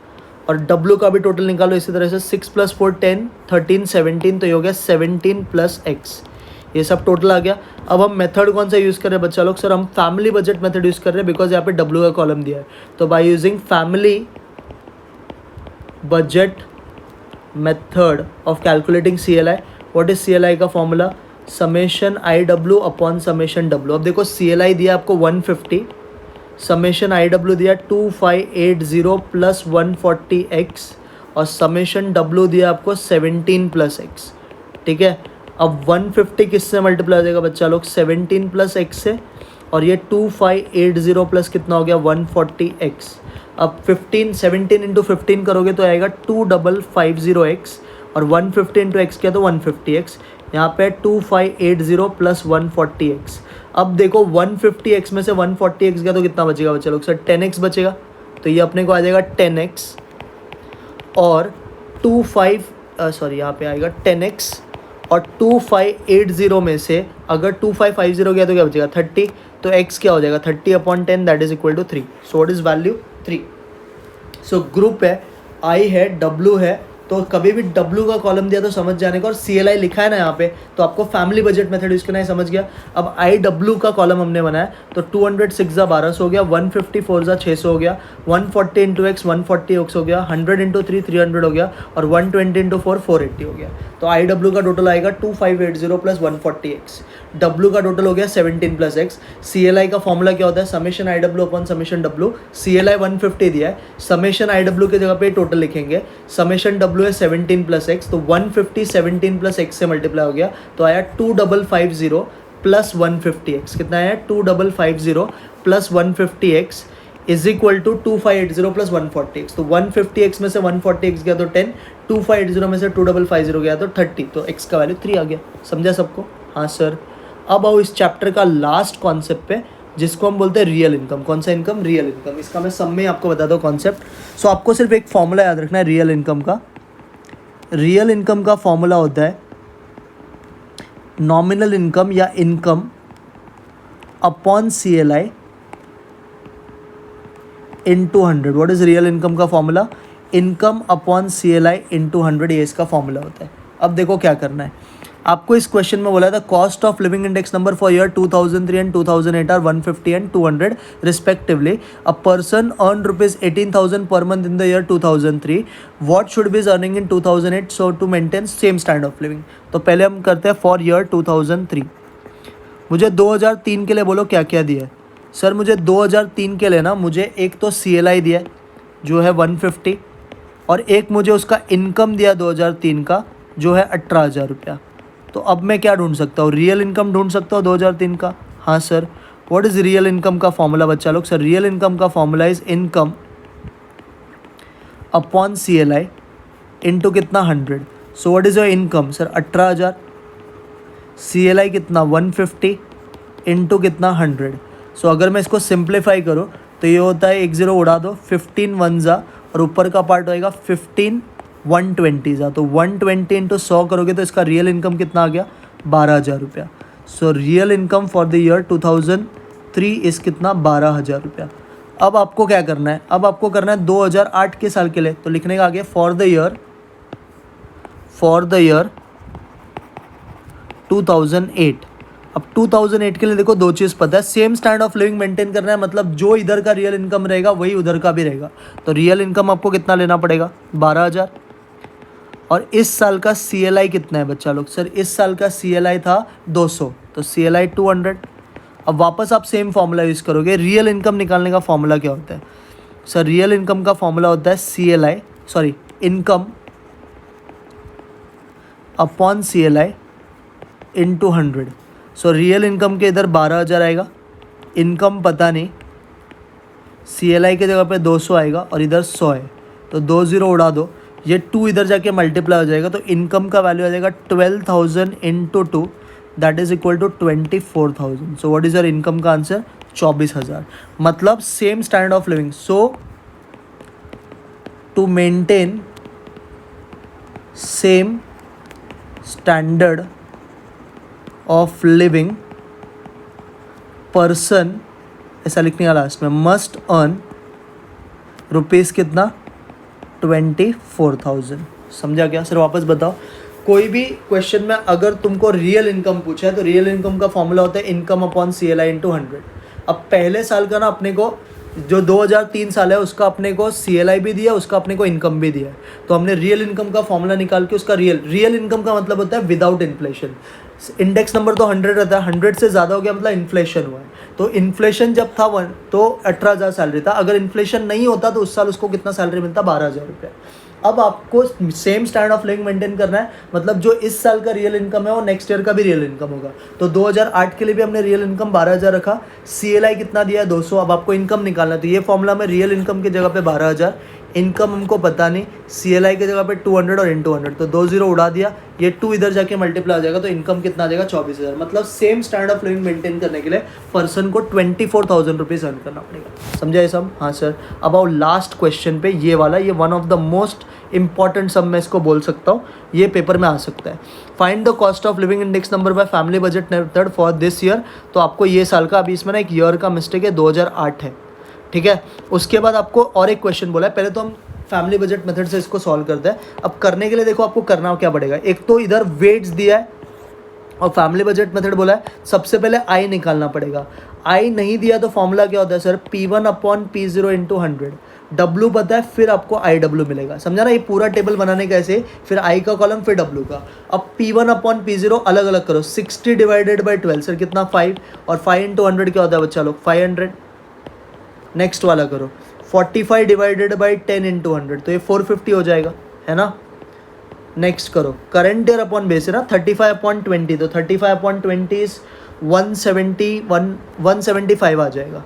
और डब्ल्यू का भी टोटल निकालो इसी तरह से, 6 + 4 10, 13 17 तो ये हो गया 17 + x। ये सब टोटल आ गया। अब हम मेथड कौन सा यूज़ कर रहे हैं बच्चा लोग? सर हम फैमिली बजट मेथड यूज़ कर रहे हैं बिकॉज यहाँ पे डब्ल्यू का कॉलम दिया है। तो by using family budget method of calculating CLI, what is CLI का formula? Summation IW upon summation W। अब देखो CLI दिया आपको 150, समेशन IW दिया 2580 प्लस 140x और समेशन W दिया आपको 17 + x। ठीक है। अब 150 किससे मल्टीप्लाई हो जाएगा बच्चा लोग? 17 + x से, और ये 2580 प्लस कितना हो गया 140x। अब 17 इंटू 15 करोगे तो आएगा 2550x और 150 इंटू एक्स किया तो 150x। यहाँ पे 2580 प्लस 140x। अब देखो 150x में से 140x गया तो कितना बचेगा बच्चा लोग? सर 10x बचेगा। तो ये अपने को आ जाएगा 10x और यहाँ पे आएगा 10x और 2580 में से अगर 2550 गया तो क्या बचेगा 30। तो x क्या हो जाएगा 30/10 that is equal to 3। So what is value 3। So group है, I है, W है, तो कभी भी W का कॉलम दिया तो समझ जाने का, और CLI लिखा है ना यहाँ पे तो आपको फैमिली बजट मेथड यूज़ करना है। समझ गया? अब IW का कॉलम हमने बनाया तो 200 6 1200 हो गया, 150 4 600 हो गया, 140 इंटू एक्स 140x हो गया, 100 इंटू 3 300 हो गया और 120 इंटू 4 480 हो गया। तो IW का टोटल आएगा 2580 प्लस 140x। W का टोटल हो गया 17 + x। CLI का फॉर्मूला क्या होता है? Summation IW upon summation W। CLI 150 दिया है, समेशन IW की जगह पे टोटल लिखेंगे, समेशन W है 17 + x, तो 150 17 + x से मल्टीप्लाई हो गया तो आया 2550 प्लस 150x। कितना आया? 2550 plus 150x is equal to 2580 plus 140x। तो 150x में से 140x गया तो 10, 2580 में से 2550 गया तो 30, तो x का वैल्यू 3 आ गया। समझा सबको? हाँ सर। अब आओ इस चैप्टर का लास्ट कॉन्सेप्ट पे जिसको हम बोलते हैं रियल इनकम। कौन सा इनकम? Real income. इसका मैं सब में आपको बता दूँ कॉन्सेप्ट। सो आपको सिर्फ एक फॉर्मूला याद रखना है रियल इनकम का। रियल इनकम का फॉर्मूला होता है नॉमिनल इनकम या income upon CLI into 100। What is real income का formula? Income upon CLI into 100, ये इसका फॉर्मूला होता है। अब देखो क्या करना है आपको। इस क्वेश्चन में बोला था cost of living index number for year 2003 and 2008 are 150 and 200 respectively. A person earn ₹18,000 per month in the year 2003। What should be earning in 2008 so to maintain same standard of living. तो पहले हम करते हैं for year 2003। मुझे 2003 के लिए बोलो क्या क्या दिया है। सर मुझे 2003 के लिए ना, मुझे एक तो CLI दिया जो है 150 और एक मुझे उसका इनकम दिया 2003 का जो है 18,000 रुपया। तो अब मैं क्या ढूंढ सकता हूँ? रियल इनकम ढूंढ सकता हूँ 2003 का। हाँ sir. What is real income का फॉर्मूला बच्चा लोग? सर रियल इनकम का formula is income upon CLI into कितना 100। So what is your income? Sir 18,000, CLI कितना 150 इंटू कितना 100। सो अगर मैं इसको सिंप्लीफाई करूँ तो ये होता है 1 0 उड़ा दो, 15 1 जा, और ऊपर का पार्ट होएगा 15 120 जा। तो 120 इंटू 100 करोगे तो इसका रियल इनकम कितना आ गया, 12,000 रुपया। So real income for the year 2003 इस कितना, 12,000 रुपया। अब आपको क्या करना है, अब आपको करना है 2008 के साल के लिए, तो लिखने का आगे फॉर द ईयर 2008। अब 2008 के लिए देखो दो चीज़ पता है, same standard of living maintain करना है, मतलब जो इधर का रियल इनकम रहेगा वही उधर का भी रहेगा। तो रियल इनकम आपको कितना लेना पड़ेगा, 12,000। और इस साल का CLI कितना है बच्चा लोग, सर इस साल का CLI था 200, तो CLI 200। अब वापस आप सेम फॉर्मूला यूज़ करोगे, रियल इनकम निकालने का फॉर्मूला क्या होता है सर, रियल इनकम का फॉर्मूला होता है income upon CLI into 100। So real income के इधर 12,000 आएगा, इनकम पता नहीं, CLI के जगह पे 200 आएगा और इधर 100 है, तो 2 0 उड़ा दो, ये 2 इधर जाके मल्टीप्लाई हो जाएगा, तो इनकम का वैल्यू आ जाएगा 12,000 into 2, that is equal to 24,000। So what is your income का आंसर, 24,000। मतलब same standard of living. So to maintain same standard of living person, ऐसा लिखने का लास्ट में, मस्ट अर्न रुपीज़ कितना, 24,000। समझा क्या सर, वापस बताओ। कोई भी क्वेश्चन में अगर तुमको रियल इनकम पूछा है तो रियल इनकम का फॉर्मूला होता है इनकम अपॉन CLI इंटू 100। अब पहले साल का ना अपने को जो 2003 साल है उसका अपने को CLI भी दिया, उसका अपने को इनकम भी दिया है, तो हमने रियल इनकम का फॉर्मूला निकाल के उसका रियल इनकम का मतलब होता है विदाउट इन्फ्लेशन। इंडेक्स नंबर तो 100 रहता है, 100 से ज़्यादा हो गया मतलब इन्फ्लेशन हुआ है। तो इन्फ्लेशन जब था 1 तो 18,000 सैलरी था, अगर इन्फ्लेशन नहीं होता तो उस साल उसको कितना सैलरी मिलता, 12,000 रुपये। अब आपको same standard of living maintain करना है, मतलब जो इस साल का रियल इनकम है वो नेक्स्ट ईयर का भी रियल इनकम होगा। तो 2008 के लिए भी हमने रियल इनकम 12,000 रखा, CLI कितना दिया है 200। अब आपको इनकम निकालना है, तो ये फॉर्मूला में रियल इनकम की जगह पे 12,000, इनकम हमको पता नहीं, CLI की जगह पे 200 और इंटू 100, तो 2 0 उड़ा दिया, ये 2 इधर जाके मल्टीप्लाई हो जाएगा, तो इनकम कितना आ जाएगा, 24,000। मतलब same standard of living maintain करने के लिए पर्सन को 24,000 रुपीज़ अर्न करना पड़ेगा। समझा ये सब, हाँ सर। अब आओ लास्ट क्वेश्चन पे, ये वाला, ये one of the most important sum मैं इसको बोल सकता हूँ, ये पेपर में आ सकता है। Find the cost of living index number by family budget method for this year. तो आपको ये साल का, अभी इसमें ना एक ईयर का मिस्टेक है, 2008 है, ठीक है। उसके बाद आपको और एक क्वेश्चन बोला है, पहले तो हम फैमिली बजट मेथड से इसको सॉल्व करते हैं। अब करने के लिए देखो आपको करना क्या पड़ेगा, एक तो इधर वेट्स दिया है और फैमिली बजट मेथड बोला है, सबसे पहले आई निकालना पड़ेगा। आई नहीं दिया तो फॉर्मूला क्या होता है sir, P1 upon P0 into 100। W पता है, फिर आपको IW मिलेगा। समझा ना, ये पूरा टेबल बनाने कैसे, फिर I का कॉलम फिर W का। अब P1 अपॉन P0 अलग अलग करो, 60 डिवाइडेड बाई 12 सर कितना, 5, और 5 इंटू 100 क्या होता है बच्चा लोग, 500। नेक्स्ट वाला करो, 45 डिवाइडेड बाई 10 इंटू 100, तो ये 450 हो जाएगा, है ना। नेक्स्ट करो, करंट ईयर अपॉन बेस है ना, 35 अपॉन 20, तो 35 अपॉन 20 इज 175 आ जाएगा।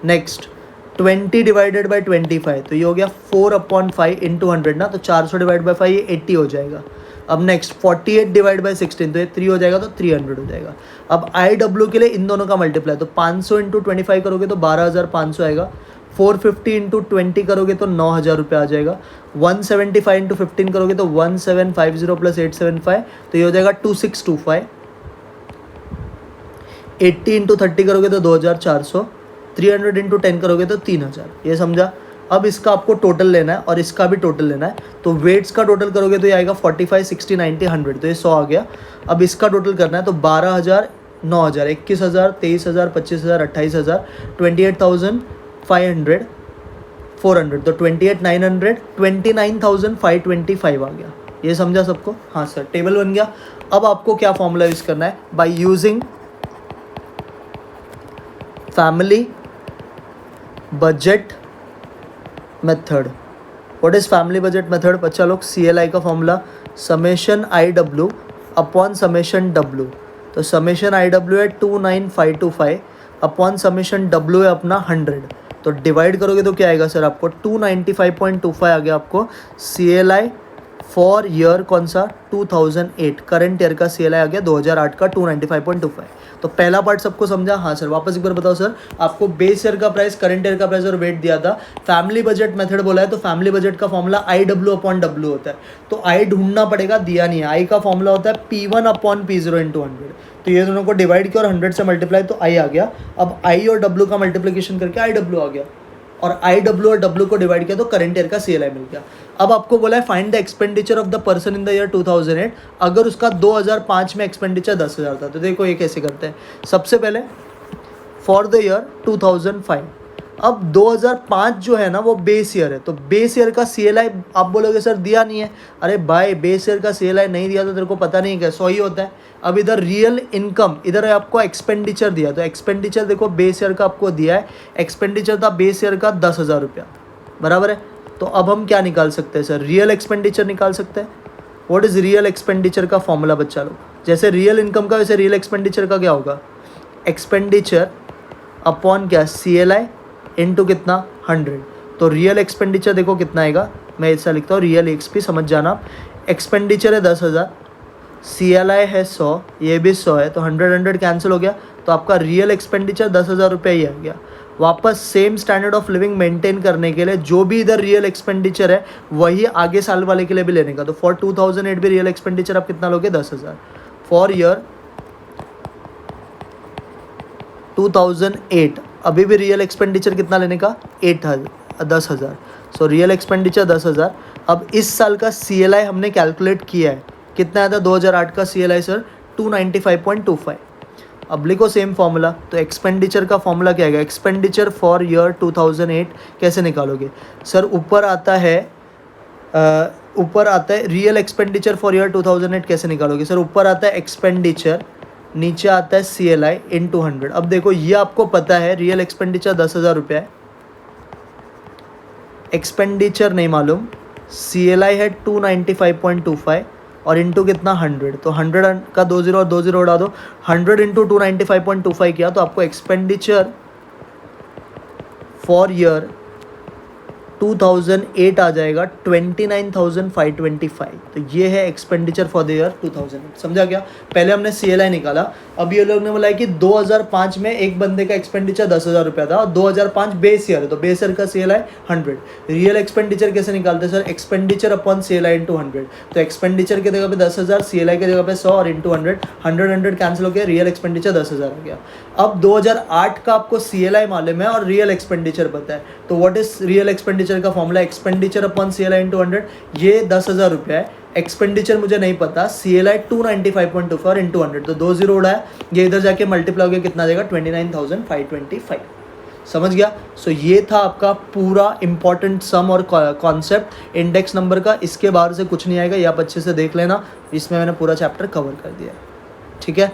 नेक्स्ट 20 डिवाइडेड बाई 25, तो ये हो गया 4 अपॉन 5 इंटू 100 ना, तो 400 डिवाइड बाई 5 ये 80 हो जाएगा। अब नेक्स्ट 48 डिवाइड बाई 16, तो ये 3 हो जाएगा, तो 300 हो जाएगा। अब IW के लिए इन दोनों का मल्टीप्लाई, तो 500 इंटू 25 करोगे तो 12,500 आएगा, 450 इंटू 20 करोगे तो 9,000 रुपये आ जाएगा, 175 इंटू 15 करोगे तो 1750 प्लस 875, तो ये हो जाएगा 2625। 80 इंटू 30 करोगे तो 2,400, 300 इंटू 10 करोगे तो 3,000। ये समझा। अब इसका आपको टोटल लेना है और इसका भी टोटल लेना है, तो वेट्स का टोटल करोगे तो ये आएगा 45, 60, 90, 100, तो ये 100 आ गया। अब इसका टोटल करना है, तो 12,000, 9,000, 21,000, 23,000, 25,000, 28,000, 28,500, 400, तो 28,900, 29,525 आ गया। ये समझा सबको, हाँ सर, टेबल बन गया। अब आपको क्या फॉर्मूला यूज़ करना है, by using family budget method. What is family budget method बच्चा लोग, CLI का formula summation IW upon summation W, तो समेशन IW है 29,525 अपॉन समेशन W है अपना 100, तो डिवाइड करोगे तो क्या आएगा सर आपको 295.25 आ गया आपको CLI फॉर ईयर कौन सा 2008, करंट ईयर का CLI आ गया 2008 का 295.25। तो पहला पार्ट सबको समझा? हाँ सर। वापस एक बार बताओ सर, आपको बेस ईयर का प्राइस, करंट ईयर का प्राइस और वेट दिया था। फैमिली बजट मेथड बोला है तो फैमिली बजट का फॉर्मूला IW/W होता है। तो आई ढूंढना पड़ेगा, दिया नहीं है। आई का फॉर्मूला होता है P1/P0 × 100। तो ये दोनों को डिवाइड किया और 100 से मल्टीप्लाई तो आई आ गया। अब आई और डब्ल्यू का मल्टीप्लिकेशन करके IW आ गया और IW और W को डिवाइड किया तो करंट ईयर का CLI मिल गया। अब आपको बोला है find the expenditure of the person in the year 2008 अगर उसका 2005 में एक्सपेंडिचर 10,000 था। तो देखो ये कैसे करते हैं। सबसे पहले फॉर द ईयर 2005, अब 2005 जो है ना वो बेस ईयर है, तो बेस ईयर का CLI आप बोलोगे सर दिया नहीं है। अरे भाई बेस ईयर का CLI नहीं दिया तो तेरे को पता नहीं क्या 100 ही होता है। अब इधर रियल इनकम, इधर आपको एक्सपेंडिचर दिया, तो एक्सपेंडिचर देखो बेस ईयर का आपको दिया है, एक्सपेंडिचर था बेस ईयर का 10,000 रुपया, बराबर है। तो अब हम क्या निकाल सकते हैं सर? रियल एक्सपेंडिचर निकाल सकते हैं। व्हाट इज रियल एक्सपेंडिचर का फॉर्मूला बच्चा लोग? जैसे रियल इनकम का वैसे रियल एक्सपेंडिचर का क्या होगा? एक्सपेंडिचर अपॉन क्या? CLI इनटू कितना? 100। तो रियल एक्सपेंडिचर देखो कितना आएगा, मैं ऐसा लिखता हूँ, रियल XP समझ जाना। एक्सपेंडिचर है 10,000, CLI है 100, ये भी 100 है, तो 100 कैंसिल हो गया, तो आपका रियल एक्सपेंडिचर 10,000 रुपये ही आ गया। वापस same standard of living maintain करने के लिए जो भी इधर रियल एक्सपेंडिचर है वही आगे साल वाले के लिए भी लेने का। तो फॉर 2008 भी रियल एक्सपेंडिचर आप कितना लोगे? 10,000। फॉर ईयर 2008 अभी भी रियल एक्सपेंडिचर कितना लेने का? 10,000। So real expenditure 10,000। अब इस साल का CLI हमने कैलकुलेट किया है, कितना आया था 2008 का CLI सर? 295.25। अब लिखो सेम फॉर्मूला। तो एक्सपेंडिचर का फॉर्मूला क्या आएगा? एक्सपेंडिचर फॉर ईयर 2008 कैसे निकालोगे सर? ऊपर आता है रियल एक्सपेंडिचर फॉर ईयर 2008 कैसे निकालोगे सर? ऊपर आता है एक्सपेंडिचर, नीचे आता है CLI इनटू 100। अब देखो ये आपको पता है रियल एक्सपेंडिचर 10,000 रुपया है, एक्सपेंडिचर नहीं मालूम, CLI है 295.25 और इंटू कितना? 100। तो 100 का 20 और 20 उड़ा दो, 100 इंटू 295.25 किया तो आपको एक्सपेंडिचर फॉर ईयर 2008 आ जाएगा 29,525। तो ये है एक्सपेंडिचर फॉर द ईयर 2008। समझा क्या? पहले हमने CLI निकाला, अब ये लोग ने बोला है कि 2005 में एक बंदे का एक्सपेंडिचर 10,000 रुपया था और 2005 बेस ईयर है, तो बेस ईयर का CLI 100। रियल एक्सपेंडिचर कैसे निकालते हैं sir? Expenditure upon CLI into 100। तो एक्सपेंडिचर की जगह पे 10,000, CLI की जगह पे 100 और इंटू 100 कैंसिल हो गया, रियल एक्सपेंडिचर 10,000 हो गया। अब 2008 का आपको CLI मालूम है और रियल एक्सपेंडिचर पता है, तो व्हाट इज रियल एक्सपेंडिचर का formula? Expenditure upon CLI into 100। ये 10,000 रुपया है, एक्सपेंडिचर मुझे नहीं पता, CLI 295.24 और इंटू 100, तो 2 0 उड़ा है, ये इधर जाके मल्टीप्लाई हो गया, कितना आ जाएगा? 29,525। समझ गया? सो ये था आपका पूरा इंपॉर्टेंट सम और कॉन्सेप्ट इंडेक्स नंबर का। इसके बाहर से कुछ नहीं आएगा, ये आप अच्छे से देख लेना, इसमें मैंने पूरा चैप्टर कवर कर दिया। ठीक है,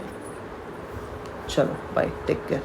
चलो बाय, टेक केयर।